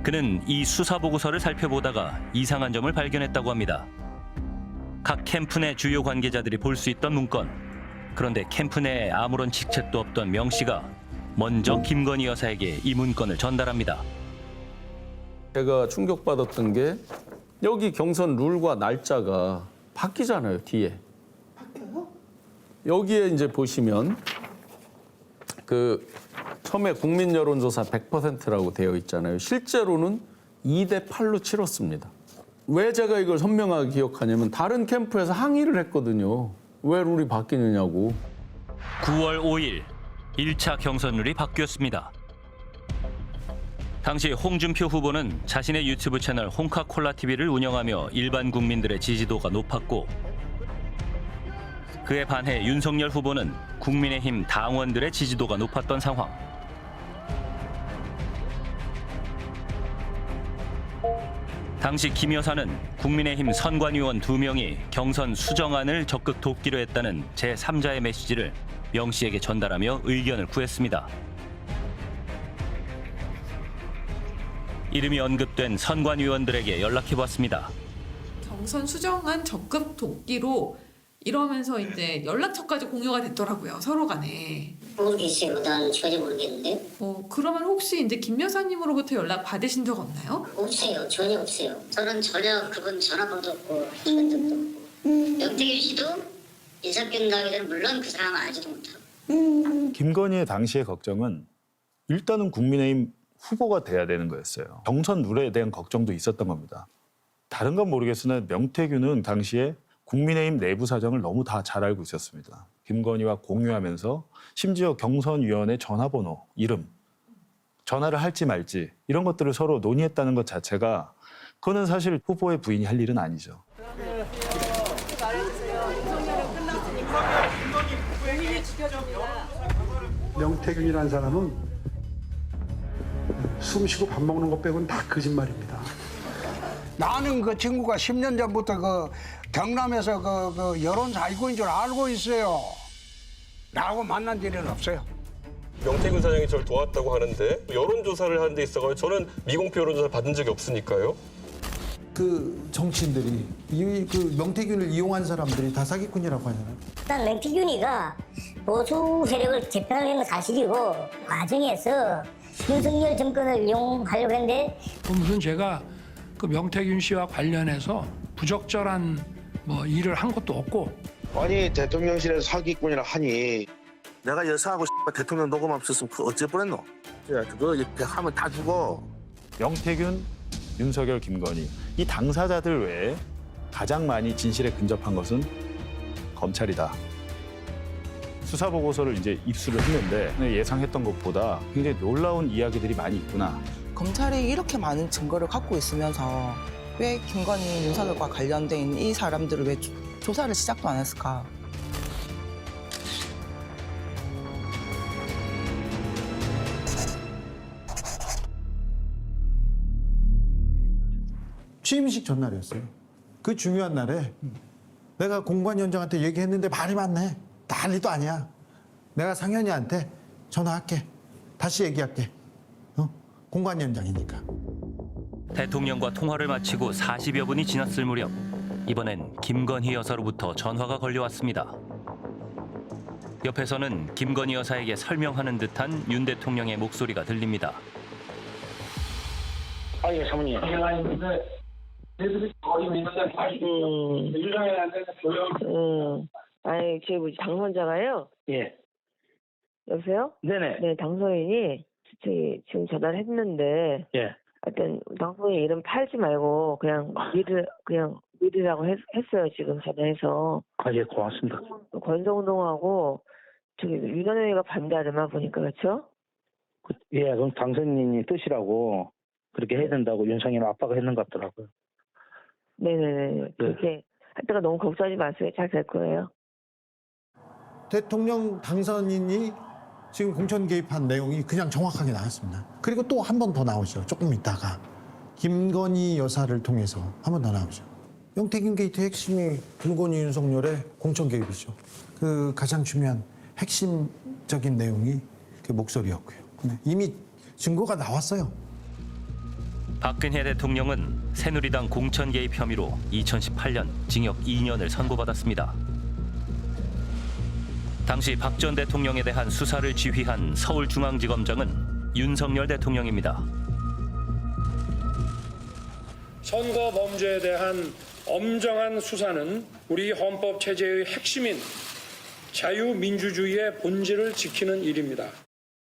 그는 이 수사보고서를 살펴보다가 이상한 점을 발견했다고 합니다. 각 캠프 내 주요 관계자들이 볼 수 있던 문건. 그런데 캠프 내에 아무런 직책도 없던 명 씨가 먼저 김건희 여사에게 이 문건을 전달합니다. 제가 충격받았던 게 여기 경선 룰과 날짜가 바뀌잖아요, 뒤에. 바뀌어요? 여기에 이제 보시면 그 처음에 국민 여론조사 100%라고 되어 있잖아요. 실제로는 2대 8로 치렀습니다. 왜 제가 이걸 선명하게 기억하냐면 다른 캠프에서 항의를 했거든요. 왜 룰이 바뀌느냐고. 9월 5일 1차 경선 룰이 바뀌었습니다. 당시 홍준표 후보는 자신의 유튜브 채널 홍카콜라TV를 운영하며 일반 국민들의 지지도가 높았고 그에 반해 윤석열 후보는 국민의힘 당원들의 지지도가 높았던 상황. 당시 김 여사는 국민의힘 선관위원 2명이 경선 수정안을 적극 돕기로 했다는 제3자의 메시지를 명 씨에게 전달하며 의견을 구했습니다. 이름이 언급된 선관위원들에게 연락해봤습니다. 경선 수정안 적극 돕기로 이러면서 이제 연락처까지 공유가 됐더라고요, 서로 간에. 모르겠어요. 난 전혀 모르겠는데. 그러면 혹시 이제 김 여사님으로부터 연락 받으신 적 없나요? 없어요. 전혀 없어요. 저는 전혀 그분 전화번호도 없고 한 적도 없고. 명태균 씨도 인사권 나기 전에 물론 그 사람은 알지도 못하고. 김건희의 당시의 걱정은 일단은 국민의힘 후보가 돼야 되는 거였어요. 경선 룰에 대한 걱정도 있었던 겁니다. 다른 건 모르겠으나 명태균은 당시에 국민의힘 내부 사정을 너무 다 잘 알고 있었습니다. 김건희와 공유하면서 심지어 경선위원회 전화번호, 이름, 전화를 할지 말지 이런 것들을 서로 논의했다는 것 자체가 그거는 사실 후보의 부인이 할 일은 아니죠. 명태균이라는 사람은 숨 쉬고 밥 먹는 것 빼고는 다 거짓말입니다. 나는 그 친구가 10년 전부터 그 경남에서 그 여론 사기꾼인 줄 알고 있어요. 나하고 만난 일은 없어요. 명태균 사장이 저를 도왔다고 하는데 여론조사를 하는 데 있어서 저는 미공표 여론조사를 받은 적이 없으니까요. 그 정치인들이 그 명태균을 이용한 사람들이 다 사기꾼이라고 하잖아요. 일단 명태균이가 보수 세력을 개편하는 건 사실이고 과정에서 윤석열 정권을 이용하려고 했는데 무슨 제가 그 명태균 씨와 관련해서 부적절한 뭐 일을 한 것도 없고. 아니 대통령실에서 사기꾼이라 하니 내가 여사하고 대통령 녹음 없었으면 그거 어째 뻔했노? 야, 그거 이렇게 하면 다 죽어. 명태균, 윤석열, 김건희 이 당사자들 외에 가장 많이 진실에 근접한 것은 검찰이다. 수사 보고서를 이제 입수를 했는데 예상했던 것보다 굉장히 놀라운 이야기들이 많이 있구나. 검찰이 이렇게 많은 증거를 갖고 있으면서 왜 김건희, 윤석열과 관련돼 있는 이 사람들을 왜 조사를 시작도 안 했을까? 취임식 전날이었어요. 그 중요한 날에 내가 공관위원장한테 얘기했는데 말이 많네. 난리도 아니야. 내가 상현이한테 전화할게. 다시 얘기할게. 공관위원장이니까. 대통령과 통화를 마치고 40여 분이 지났을 무렵 이번엔 김건희 여사로부터 전화가 걸려왔습니다. 옆에서는 김건희 여사에게 설명하는 듯한 윤 대통령의 목소리가 들립니다. 예, 사모님. 아니, 제 뭐지 당선자가요? 예. 여보세요? 네네. 네, 당선인이 저기 지금 전화를 했는데, 예. 하여튼 당선인 이름 팔지 말고 그냥 미르라고 했어요. 지금 전화해서. 아, 예, 고맙습니다. 권성동하고 저기 윤한영이가 반대하더만 보니까 그렇죠? 예, 그럼 당선인이 뜻이라고 그렇게 해야 된다고 윤석열 아빠가 했는 것 같더라고요. 네네네. 그렇게 할 때가 너무 걱정하지 마세요. 잘 될 거예요. 대통령 당선인이 지금 공천 개입한 내용이 그냥 정확하게 나왔습니다. 그리고 또 한 번 더 나오죠. 조금 있다가 김건희 여사를 통해서 한 번 더 나오죠. 명태균 게이트 핵심이 김건희 윤석열의 공천 개입이죠. 그 가장 중요한 핵심적인 내용이 그 목소리였고요. 근데 이미 증거가 나왔어요. 박근혜 대통령은 새누리당 공천 개입 혐의로 2018년 징역 2년을 선고받았습니다. 당시 박 전 대통령에 대한 수사를 지휘한 서울중앙지검장은 윤석열 대통령입니다. 선거 범죄에 대한 엄정한 수사는 우리 헌법 체제의 핵심인 자유민주주의의 본질을 지키는 일입니다.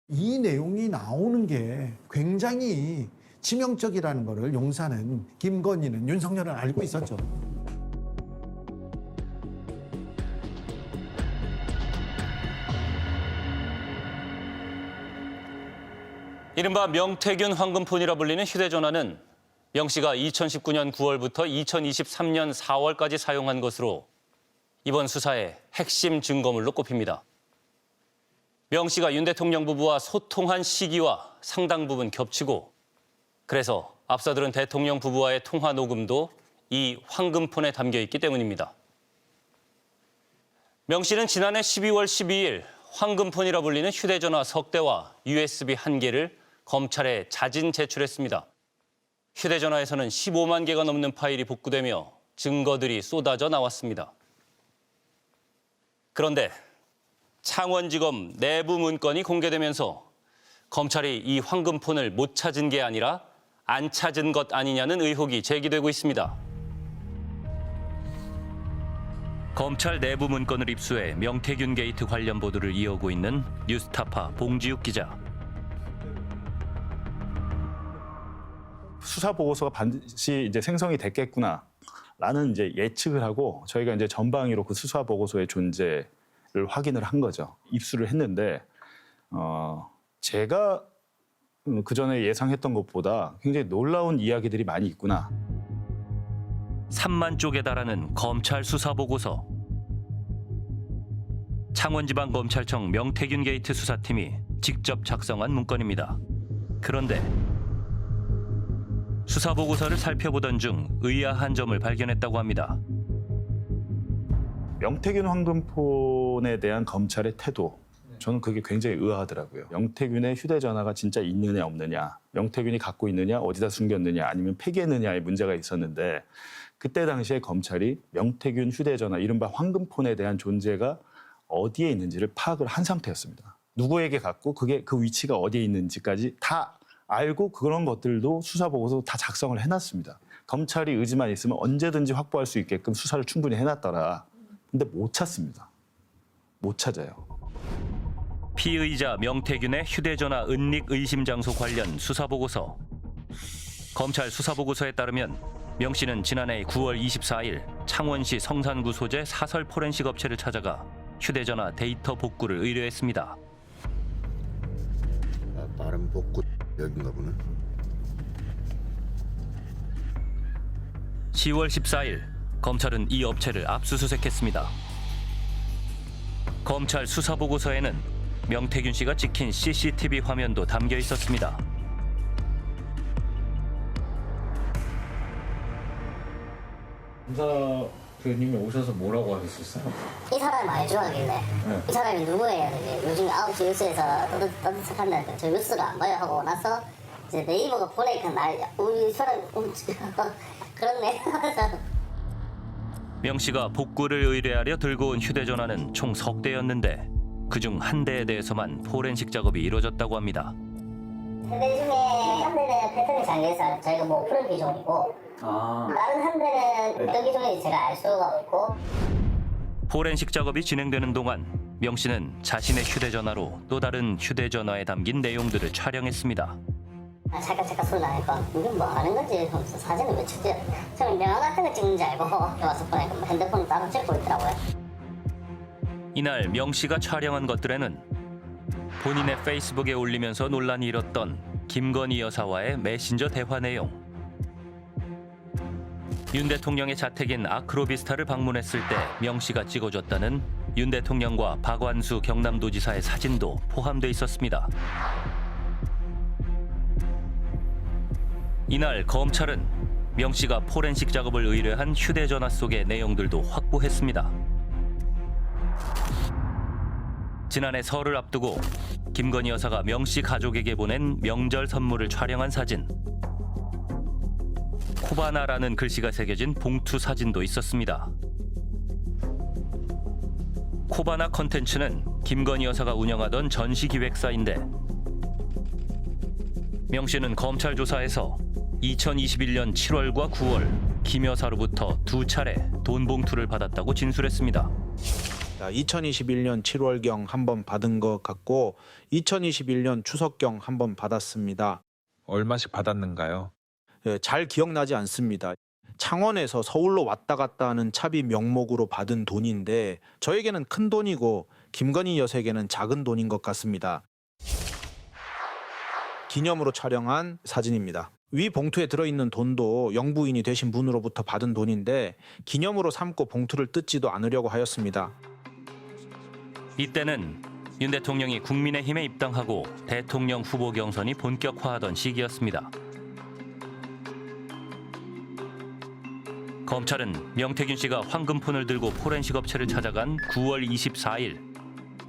이 내용이 나오는 게 굉장히 치명적이라는 것을 용사는 김건희는 윤석열은 알고 있었죠. 이른바 명태균 황금폰이라 불리는 휴대전화는 명 씨가 2019년 9월부터 2023년 4월까지 사용한 것으로 이번 수사의 핵심 증거물로 꼽힙니다. 명 씨가 윤 대통령 부부와 소통한 시기와 상당 부분 겹치고 그래서 앞서 들은 대통령 부부와의 통화 녹음도 이 황금폰에 담겨 있기 때문입니다. 명 씨는 지난해 12월 12일 황금폰이라 불리는 휴대전화 석 대와 USB 1개를 검찰에 자진 제출했습니다. 휴대전화에서는 15만 개가 넘는 파일이 복구되며 증거들이 쏟아져 나왔습니다. 그런데 창원지검 내부 문건이 공개되면서 검찰이 이 황금폰을 못 찾은 게 아니라 안 찾은 것 아니냐는 의혹이 제기되고 있습니다. 검찰 내부 문건을 입수해 명태균 게이트 관련 보도를 이어오고 있는 뉴스타파 봉지욱 기자. 수사 보고서가 반드시 이제 생성이 됐겠구나라는 이제 예측을 하고 저희가 이제 전방위로 그 수사 보고서의 존재를 확인을 한 거죠. 입수를 했는데 제가 그 전에 예상했던 것보다 굉장히 놀라운 이야기들이 많이 있구나. 3만 쪽에 달하는 검찰 수사 보고서. 창원지방검찰청 명태균 게이트 수사팀이 직접 작성한 문건입니다. 그런데 수사 보고서를 살펴보던 중 의아한 점을 발견했다고 합니다. 명태균 황금폰에 대한 검찰의 태도, 저는 그게 굉장히 의아하더라고요. 명태균의 휴대전화가 진짜 있느냐 없느냐, 명태균이 갖고 있느냐, 어디다 숨겼느냐, 아니면 폐기했느냐의 문제가 있었는데 그때 당시에 검찰이 명태균 휴대전화, 이른바 황금폰에 대한 존재가 어디에 있는지를 파악을 한 상태였습니다. 누구에게 갖고 그게 그 위치가 어디에 있는지까지 다 알고 그런 것들도 수사 보고서 다 작성을 해놨습니다. 검찰이 의지만 있으면 언제든지 확보할 수 있게끔 수사를 충분히 해놨더라. 근데 못 찾습니다. 못 찾아요. 피의자 명태균의 휴대전화 은닉 의심 장소 관련 수사 보고서. 검찰 수사 보고서에 따르면 명 씨는 지난해 9월 24일 창원시 성산구 소재 사설 포렌식 업체를 찾아가 휴대전화 데이터 복구를 의뢰했습니다. 빠른 복구 여긴가 보네. 10월 14일 검찰은 이 업체를 압수수색했습니다. 검찰 수사 보고서에는 명태균 씨가 찍힌 CCTV 화면도 담겨 있었습니다. 검사님이 오셔서 뭐라고 하셨었어요? 이 사람이 많이 좋아하길래 네. 이 사람이 누구예요? 요즘 9시 뉴스에서 떠들썩한다니까 저 뉴스가 안 봐요 하고 나서 이제 네이버가 보내니까 우리 사람이 그렇네. 명 씨가 복구를 의뢰하려 들고 온 휴대전화는 총 석 대였는데 그중 한 대에 대해서만 포렌식 작업이 이루어졌다고 합니다. 세대 중에 한 대는 패턴이 잘려서 저희가 뭐 푸른 기종이고 다른 한 대는 어떤 기종인지 제가 알 수가 없고. 포렌식 작업이 진행되는 동안 명 씨는 자신의 휴대전화로 또 다른 휴대전화에 담긴 내용들을 촬영했습니다. 잠깐 소리 나니까 이게 뭐 하는 건지 하면서 사진을 왜 찍지? 저는 명함 같은 거 찍는 줄 알고 와서 보니까 뭐 핸드폰을 따로 찍고 있더라고요. 이날 명 씨가 촬영한 것들에는 본인의 페이스북에 올리면서 논란이 일었던 김건희 여사와의 메신저 대화 내용, 윤 대통령의 자택인 아크로비스타를 방문했을 때 명 씨가 찍어줬다는 윤 대통령과 박완수 경남도지사의 사진도 포함돼 있었습니다. 이날 검찰은 명 씨가 포렌식 작업을 의뢰한 휴대전화 속의 내용들도 확보했습니다. 지난해 설을 앞두고 김건희 여사가 명 씨 가족에게 보낸 명절 선물을 촬영한 사진. 코바나라는 글씨가 새겨진 봉투 사진도 있었습니다. 코바나 컨텐츠는 김건희 여사가 운영하던 전시기획사인데 명 씨는 검찰 조사에서 2021년 7월과 9월 김 여사로부터 2차례 돈 봉투를 받았다고 진술했습니다. 2021년 7월경 한 번 받은 것 같고 2021년 추석경 한 번 받았습니다. 얼마씩 받았는가요? 잘 기억나지 않습니다. 창원에서 서울로 왔다 갔다 하는 차비 명목으로 받은 돈인데 저에게는 큰 돈이고 김건희 여사에게는 작은 돈인 것 같습니다. 기념으로 촬영한 사진입니다. 위 봉투에 들어있는 돈도 영부인이 되신 분으로부터 받은 돈인데 기념으로 삼고 봉투를 뜯지도 않으려고 하였습니다. 이때는 윤 대통령이 국민의힘에 입당하고 대통령 후보 경선이 본격화하던 시기였습니다. 검찰은 명태균 씨가 황금폰을 들고 포렌식 업체를 찾아간 9월 24일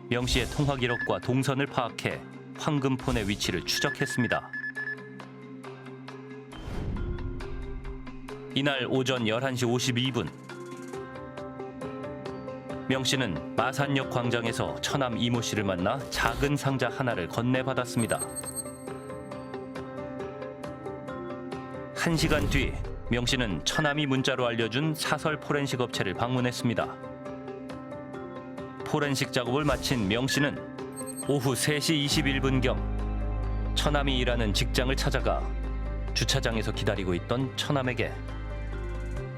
명 씨의 통화 기록과 동선을 파악해 황금폰의 위치를 추적했습니다. 이날 오전 11시 52분 명 씨는 마산역 광장에서 처남 이모 씨를 만나 작은 상자 하나를 건네받았습니다. 1시간 뒤 명 씨는 처남이 문자로 알려준 사설 포렌식 업체를 방문했습니다. 포렌식 작업을 마친 명 씨는 오후 3시 21분경 처남이 일하는 직장을 찾아가 주차장에서 기다리고 있던 처남에게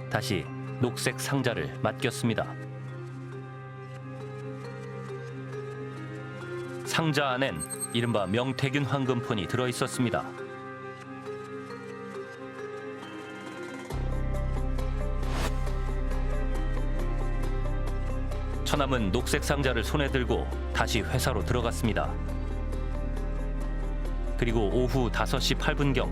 다시 녹색 상자를 맡겼습니다. 상자 안엔 이른바 명태균 황금폰이 들어있었습니다. 처남은 녹색 상자를 손에 들고 다시 회사로 들어갔습니다. 그리고 오후 5시 8분경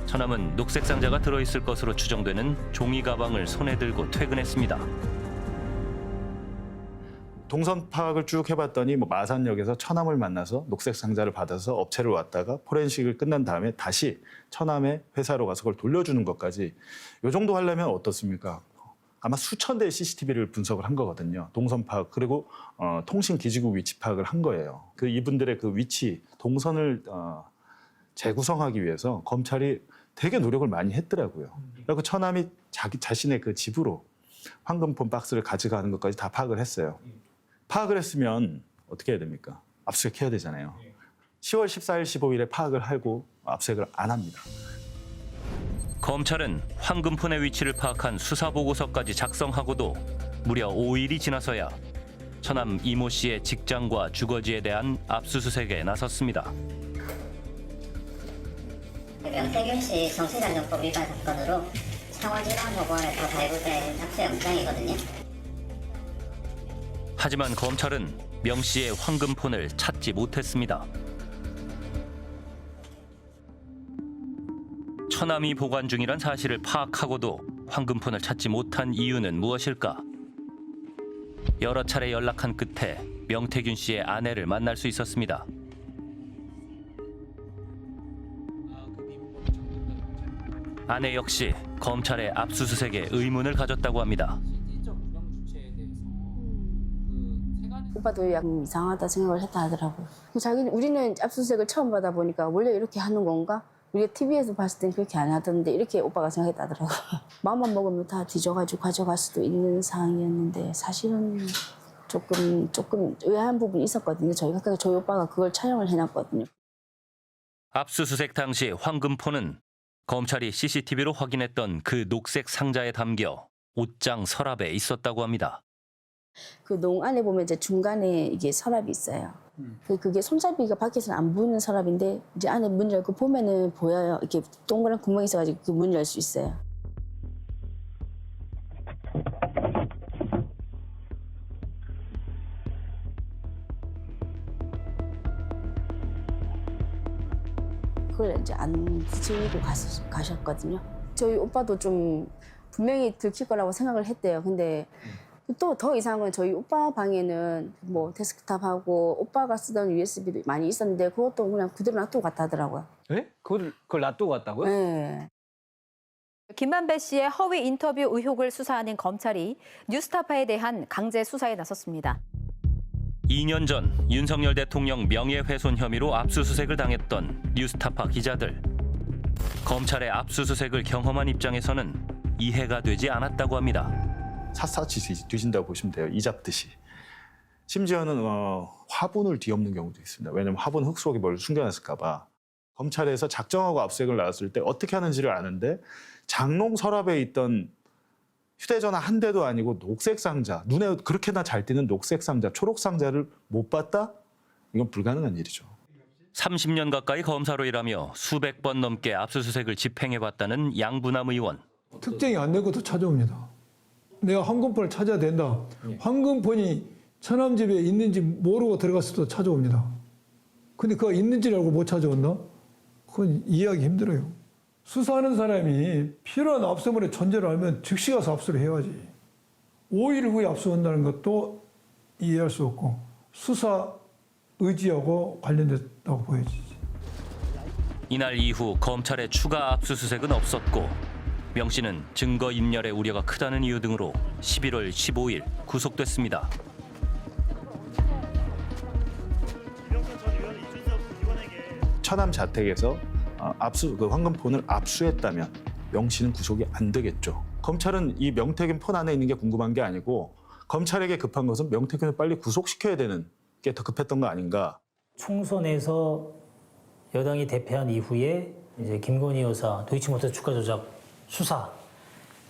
처남은 녹색 상자가 들어있을 것으로 추정되는 종이 가방을 손에 들고 퇴근했습니다. 동선 파악을 쭉 해봤더니 마산역에서 처남을 만나서 녹색 상자를 받아서 업체를 왔다가 포렌식을 끝난 다음에 다시 처남의 회사로 가서 그걸 돌려주는 것까지 이 정도 하려면 어떻습니까? 아마 수천 대의 CCTV를 분석을 한 거거든요. 동선 파악 그리고 통신 기지국 위치 파악을 한 거예요. 그 이분들의 그 위치 동선을 재구성하기 위해서 검찰이 되게 노력을 많이 했더라고요. 그리고 처남이 자신의 그 집으로 황금폰 박스를 가져가는 것까지 다 파악을 했어요. 파악을 했으면 어떻게 해야 됩니까? 압수수색해야 되잖아요. 10월 14일, 15일에 파악을 하고 압수수색을 안 합니다. 검찰은 황금폰의 위치를 파악한 수사보고서까지 작성하고도 무려 5일이 지나서야 처남 이모 씨의 직장과 주거지에 대한 압수수색에 나섰습니다. 명태균 씨 정치자금법 위반 사건으로 창원지방법원에서 발부된 압수영장이거든요. 하지만 검찰은 명 씨의 황금폰을 찾지 못했습니다. 처남이 보관 중이란 사실을 파악하고도 황금폰을 찾지 못한 이유는 무엇일까? 여러 차례 연락한 끝에 명태균 씨의 아내를 만날 수 있었습니다. 아내 역시 검찰의 압수수색에 의문을 가졌다고 합니다. 오빠도 약간 이상하다 생각을 했다 하더라고. 우리는 압수수색을 처음 받아보니까 원래 이렇게 하는 건가? 우리가 TV에서 봤을 땐 그렇게 안 하던데 이렇게 오빠가 생각했다더라고. 마음만 먹으면 다 뒤져가지고 가져갈 수도 있는 상황이었는데 사실은 조금 의아한 부분이 있었거든요. 저희 오빠가 그걸 촬영을 해놨거든요. 압수수색 당시 황금폰은 검찰이 CCTV로 확인했던 그 녹색 상자에 담겨 옷장 서랍에 있었다고 합니다. 그 농 안에 보면 이제 중간에 이게 서랍이 있어요. 그게 손잡이가 밖에서는 안 보이는 서랍인데 이제 안에 문 열고 보면은 보여요. 이렇게 동그란 구멍이 있어가지고 그 문 열 수 있어요. 그걸 이제 안 지우고 가셨거든요. 저희 오빠도 좀 분명히 들킬 거라고 생각을 했대요. 근데 또 더 이상한 건 저희 오빠 방에는 뭐 데스크탑하고 오빠가 쓰던 USB도 많이 있었는데 그것도 그냥 그대로 놔두고 갔다 하더라고요. 네? 그걸 놔두고 갔다고요? 네. 김만배 씨의 허위 인터뷰 의혹을 수사하는 검찰이 뉴스타파에 대한 강제 수사에 나섰습니다. 2년 전 윤석열 대통령 명예훼손 혐의로 압수수색을 당했던 뉴스타파 기자들. 검찰의 압수수색을 경험한 입장에서는 이해가 되지 않았다고 합니다. 샅샅이 뒤진다고 보시면 돼요. 이 잡듯이. 심지어는 화분을 뒤엎는 경우도 있습니다. 왜냐하면 화분 흙 속에 뭘 숨겨놨을까 봐. 검찰에서 작정하고 압수수색을 나왔을 때 어떻게 하는지를 아는데 장롱 서랍에 있던 휴대전화 한 대도 아니고 녹색 상자, 눈에 그렇게나 잘 띄는 녹색 상자, 초록 상자를 못 봤다? 이건 불가능한 일이죠. 30년 가까이 검사로 일하며 수백 번 넘게 압수수색을 집행해봤다는 양부남 의원. 특정이 안 된 것도 찾아옵니다. 내가 황금폰을 찾아야 된다. 황금폰이 처남집에 있는지 모르고 들어갔을 때도 찾아옵니다. 근데 그거 있는지를 알고 못 찾아온다? 그건 이해하기 힘들어요. 수사하는 사람이 필요한 압수물의 존재를 알면 즉시 가서 압수를 해야지. 5일 후에 압수한다는 것도 이해할 수 없고 수사 의지하고 관련됐다고 보여지지. 이날 이후 검찰의 추가 압수수색은 없었고 명 씨는 증거인멸의 우려가 크다는 이유 등으로 11월 15일 구속됐습니다. 처남 자택에서 그 황금폰을 압수했다면 명 씨는 구속이 안 되겠죠. 검찰은 이 명태균 폰 안에 있는 게 궁금한 게 아니고 검찰에게 급한 것은 명태균을 빨리 구속시켜야 되는 게 더 급했던 거 아닌가. 총선에서 여당이 대패한 이후에 이제 김건희 여사 도이치모터 주가 조작 수사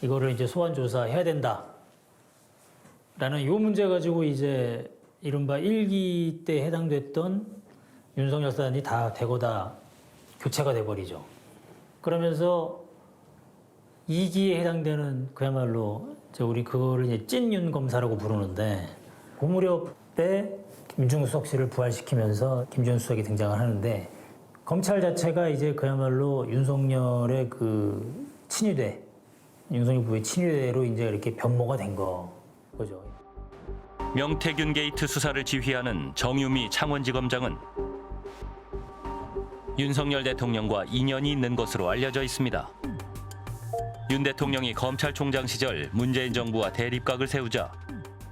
이거를 이제 소환 조사해야 된다라는 요 문제 가지고 이제 이른바 1기 때 해당됐던 윤석열 사단이 다 대거다 교체가 돼버리죠. 그러면서 2기에 해당되는 그야말로 우리 그거를 이제 찐윤 검사라고 부르는데 그 무렵에 민중수석실을 부활시키면서 김지현 수석이 등장을 하는데 검찰 자체가 이제 그야말로 윤석열의 그 친위대, 윤석열 부의 친위대로 이제 이렇게 변모가 된 거죠. 명태균 게이트 수사를 지휘하는 정유미 창원지검장은 윤석열 대통령과 인연이 있는 것으로 알려져 있습니다. 윤 대통령이 검찰총장 시절 문재인 정부와 대립각을 세우자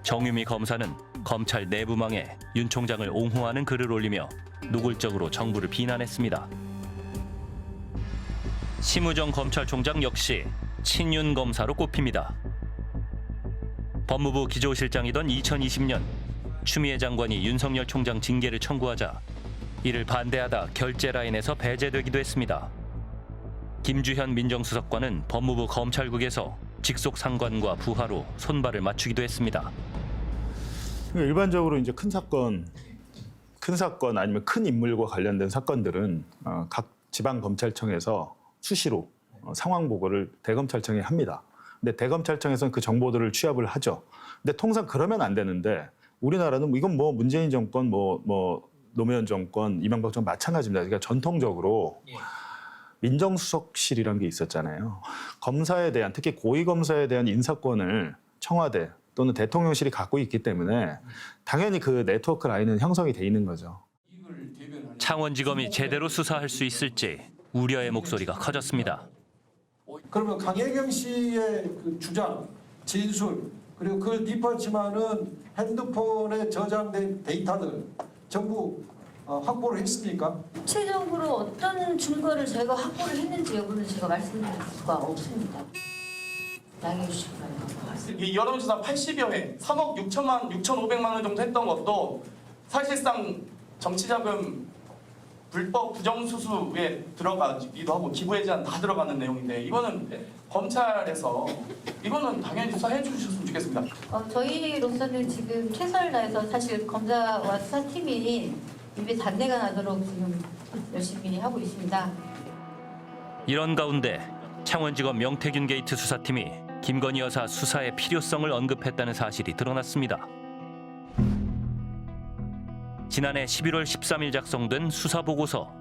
정유미 검사는 검찰 내부망에 윤 총장을 옹호하는 글을 올리며 노골적으로 정부를 비난했습니다. 심우정 검찰총장 역시 친윤 검사로 꼽힙니다. 법무부 기조실장이던 2020년 추미애 장관이 윤석열 총장 징계를 청구하자 이를 반대하다 결재 라인에서 배제되기도 했습니다. 김주현 민정수석관은 법무부 검찰국에서 직속 상관과 부하로 손발을 맞추기도 했습니다. 일반적으로 이제 큰 사건 아니면 큰 인물과 관련된 사건들은 각 지방검찰청에서 수시로 상황 보고를 대검찰청에 합니다. 근데 대검찰청에서는 그 정보들을 취합을 하죠. 근데 통상 그러면 안 되는데 우리나라는 이건 뭐 문재인 정권, 뭐 노무현 정권, 이명박 정권 마찬가지입니다. 그러니까 전통적으로 민정수석실이라는 게 있었잖아요. 검사에 대한, 특히 고위검사에 대한 인사권을 청와대 또는 대통령실이 갖고 있기 때문에 당연히 그 네트워크 라인은 형성이 돼 있는 거죠. 창원지검이 제대로 수사할 수 있을지 우려의 목소리가 커졌습니다. 그러면 강혜경 씨의 그 주장, 진술, 그리고 그걸 뒷받침하는 핸드폰에 저장된 데이터들 전부 확보를 했습니까? 구체적으로 어떤 증거를 저희가 확보를 했는지 여부는 제가 말씀드릴 수가 없습니다. 양해해 주시기 바랍니다. 이 여론조사 80여 회, 3억 6,500만 원 정도 했던 것도 사실상 정치자금 불법 부정수수에 들어가기도 하고 기부에 제한 다 들어가는 내용인데 이거는 검찰에서 이거는 당연히 수사해 주셨으면 좋겠습니다. 저희로서는 지금 최선을 다해서 사실 검사와 수사팀이 입에 단내가 나도록 지금 열심히 하고 있습니다. 이런 가운데 창원지검 명태균 게이트 수사팀이 김건희 여사 수사의 필요성을 언급했다는 사실이 드러났습니다. 지난해 11월 13일 작성된 수사보고서.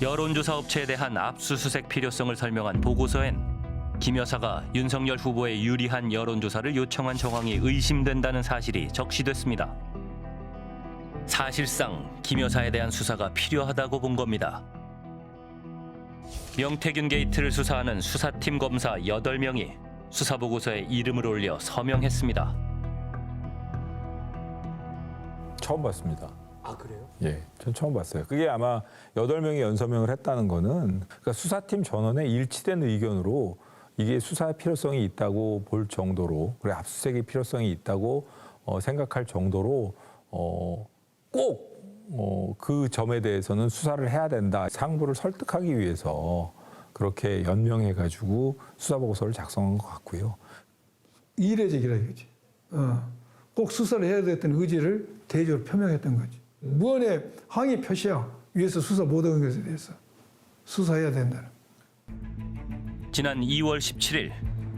여론조사 업체에 대한 압수수색 필요성을 설명한 보고서엔 김 여사가 윤석열 후보에 유리한 여론조사를 요청한 정황이 의심된다는 사실이 적시됐습니다. 사실상 김 여사에 대한 수사가 필요하다고 본 겁니다. 명태균 게이트를 수사하는 수사팀 검사 8명이 수사보고서에 이름을 올려 서명했습니다. 처음 봤습니다. 아 그래요? 예, 전 처음 봤어요. 그게 아마 8명이 연서명을 했다는 거는 그러니까 수사팀 전원의 일치된 의견으로 이게 수사의 필요성이 있다고 볼 정도로, 그래 압수수색의 필요성이 있다고 생각할 정도로 꼭 그 점에 대해서는 수사를 해야 된다. 상부를 설득하기 위해서 그렇게 연명해가지고 수사보고서를 작성한 것 같고요. 이례적이라 이거지. 꼭 수사를 해야 됐던 의지를 대조로 표명했던 거지. 무언의 항의 표시야. 위에서 수사 못한 것에 대해서 수사해야 된다는. 지난 2월 17일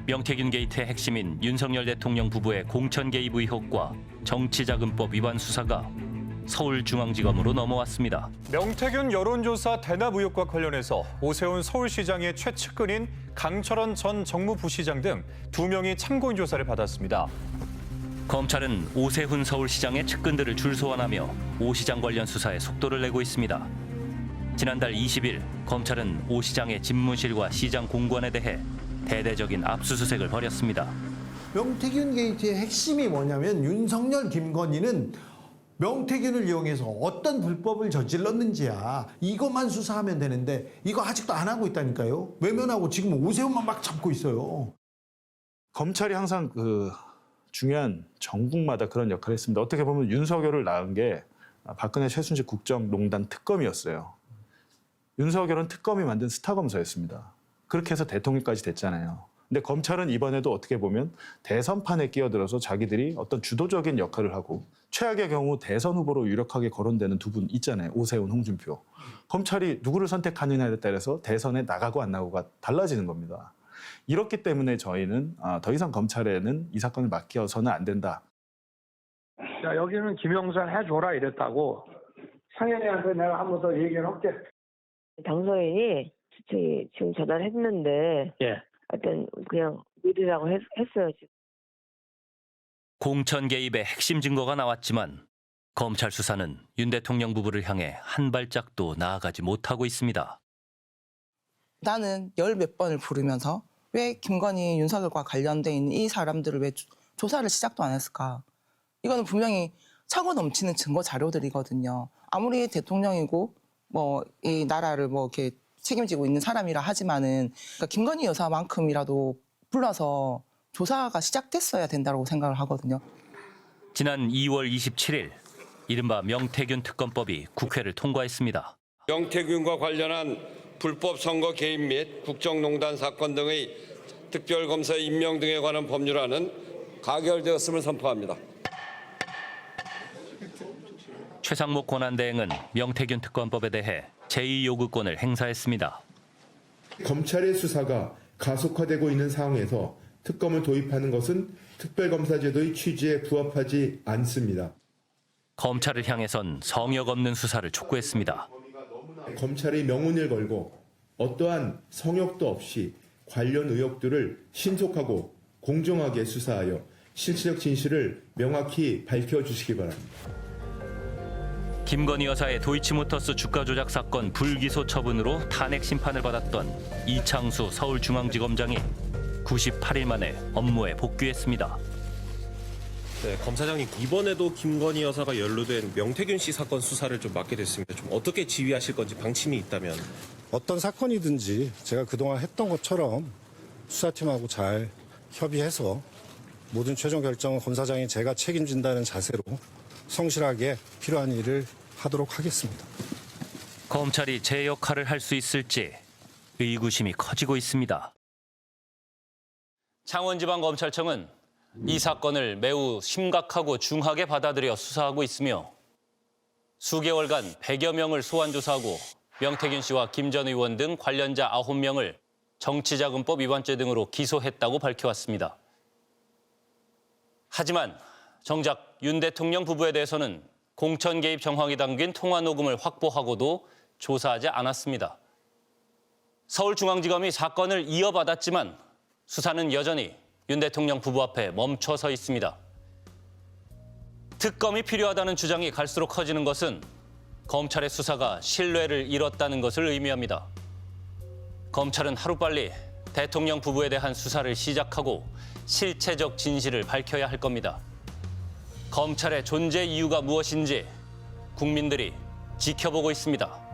명태균 게이트의 핵심인 윤석열 대통령 부부의 공천 개입 의혹과 정치자금법 위반 수사가 서울중앙지검으로 넘어왔습니다. 명태균 여론조사 대납 의혹과 관련해서 오세훈 서울시장의 최측근인 강철원 전 정무부시장 등 2명이 참고인 조사를 받았습니다. 검찰은 오세훈 서울시장의 측근들을 줄소환하며 오 시장 관련 수사에 속도를 내고 있습니다. 지난달 20일 검찰은 오 시장의 집무실과 시장 공관에 대해 대대적인 압수수색을 벌였습니다. 명태균 게이트의 핵심이 뭐냐면 윤석열, 김건희는 명태균을 이용해서 어떤 불법을 저질렀는지야. 이것만 수사하면 되는데 이거 아직도 안 하고 있다니까요. 외면하고 지금 오세훈만 막 잡고 있어요. 검찰이 항상 중요한 전국마다 그런 역할을 했습니다. 어떻게 보면 윤석열을 낳은 게 박근혜 최순실 국정농단 특검이었어요. 윤석열은 특검이 만든 스타검사였습니다. 그렇게 해서 대통령까지 됐잖아요. 근데 검찰은 이번에도 어떻게 보면 대선판에 끼어들어서 자기들이 어떤 주도적인 역할을 하고 최악의 경우 대선 후보로 유력하게 거론되는 두 분 있잖아요. 오세훈, 홍준표. 검찰이 누구를 선택하느냐에 따라서 대선에 나가고 안 나가고가 달라지는 겁니다. 이렇기 때문에 저희는 더 이상 검찰에는 이 사건을 맡겨서는 안 된다. 자, 여기는 김영선 해줘라 이랬다고 상현이한테 내가 한 번 더 얘기를 할게. 당선인이 지금 전화를 했는데 예. 하여튼 그냥 미리라고 했어요. 지금. 공천 개입의 핵심 증거가 나왔지만 검찰 수사는 윤 대통령 부부를 향해 한 발짝도 나아가지 못하고 있습니다. 나는 10몇 번을 부르면서 왜 김건희, 윤석열과 관련돼 있는 이 사람들을 왜 조사를 시작도 안 했을까? 이거는 분명히 차고 넘치는 증거 자료들이거든요. 아무리 대통령이고 이 나라를 이렇게 책임지고 있는 사람이라 하지만은 그러니까 김건희 여사만큼이라도 불러서 조사가 시작됐어야 된다고 생각을 하거든요. 지난 2월 27일 이른바 명태균 특검법이 국회를 통과했습니다. 명태균과 관련한 불법 선거 개입 및 국정농단 사건 등의 특별검사 임명 등에 관한 법률안은 가결되었음을 선포합니다. 최상목 권한대행은 명태균 특검법에 대해 제2요구권을 행사했습니다. 검찰의 수사가 가속화되고 있는 상황에서 특검을 도입하는 것은 특별검사제도의 취지에 부합하지 않습니다. 검찰을 향해선 성역 없는 수사를 촉구했습니다. 검찰의 명운을 걸고 어떠한 성역도 없이 관련 의혹들을 신속하고 공정하게 수사하여 실체적 진실을 명확히 밝혀주시기 바랍니다. 김건희 여사의 도이치모터스 주가 조작 사건 불기소 처분으로 탄핵 심판을 받았던 이창수 서울중앙지검장이 98일 만에 업무에 복귀했습니다. 네, 검사장님 이번에도 김건희 여사가 연루된 명태균 씨 사건 수사를 좀 맡게 됐습니다. 좀 어떻게 지휘하실 건지 방침이 있다면. 어떤 사건이든지 제가 그동안 했던 것처럼 수사팀하고 잘 협의해서 모든 최종 결정은 검사장이 제가 책임진다는 자세로 성실하게 필요한 일을 하도록 하겠습니다. 검찰이 제 역할을 할 수 있을지 의구심이 커지고 있습니다. 창원지방검찰청은 이 사건을 매우 심각하고 중하게 받아들여 수사하고 있으며 수개월간 100여 명을 소환 조사하고 명태균 씨와 김 전 의원 등 관련자 9명을 정치자금법 위반죄 등으로 기소했다고 밝혀왔습니다. 하지만 정작 윤 대통령 부부에 대해서는 공천 개입 정황이 담긴 통화 녹음을 확보하고도 조사하지 않았습니다. 서울중앙지검이 사건을 이어받았지만 수사는 여전히 윤 대통령 부부 앞에 멈춰서 있습니다. 특검이 필요하다는 주장이 갈수록 커지는 것은 검찰의 수사가 신뢰를 잃었다는 것을 의미합니다. 검찰은 하루빨리 대통령 부부에 대한 수사를 시작하고 실체적 진실을 밝혀야 할 겁니다. 검찰의 존재 이유가 무엇인지 국민들이 지켜보고 있습니다.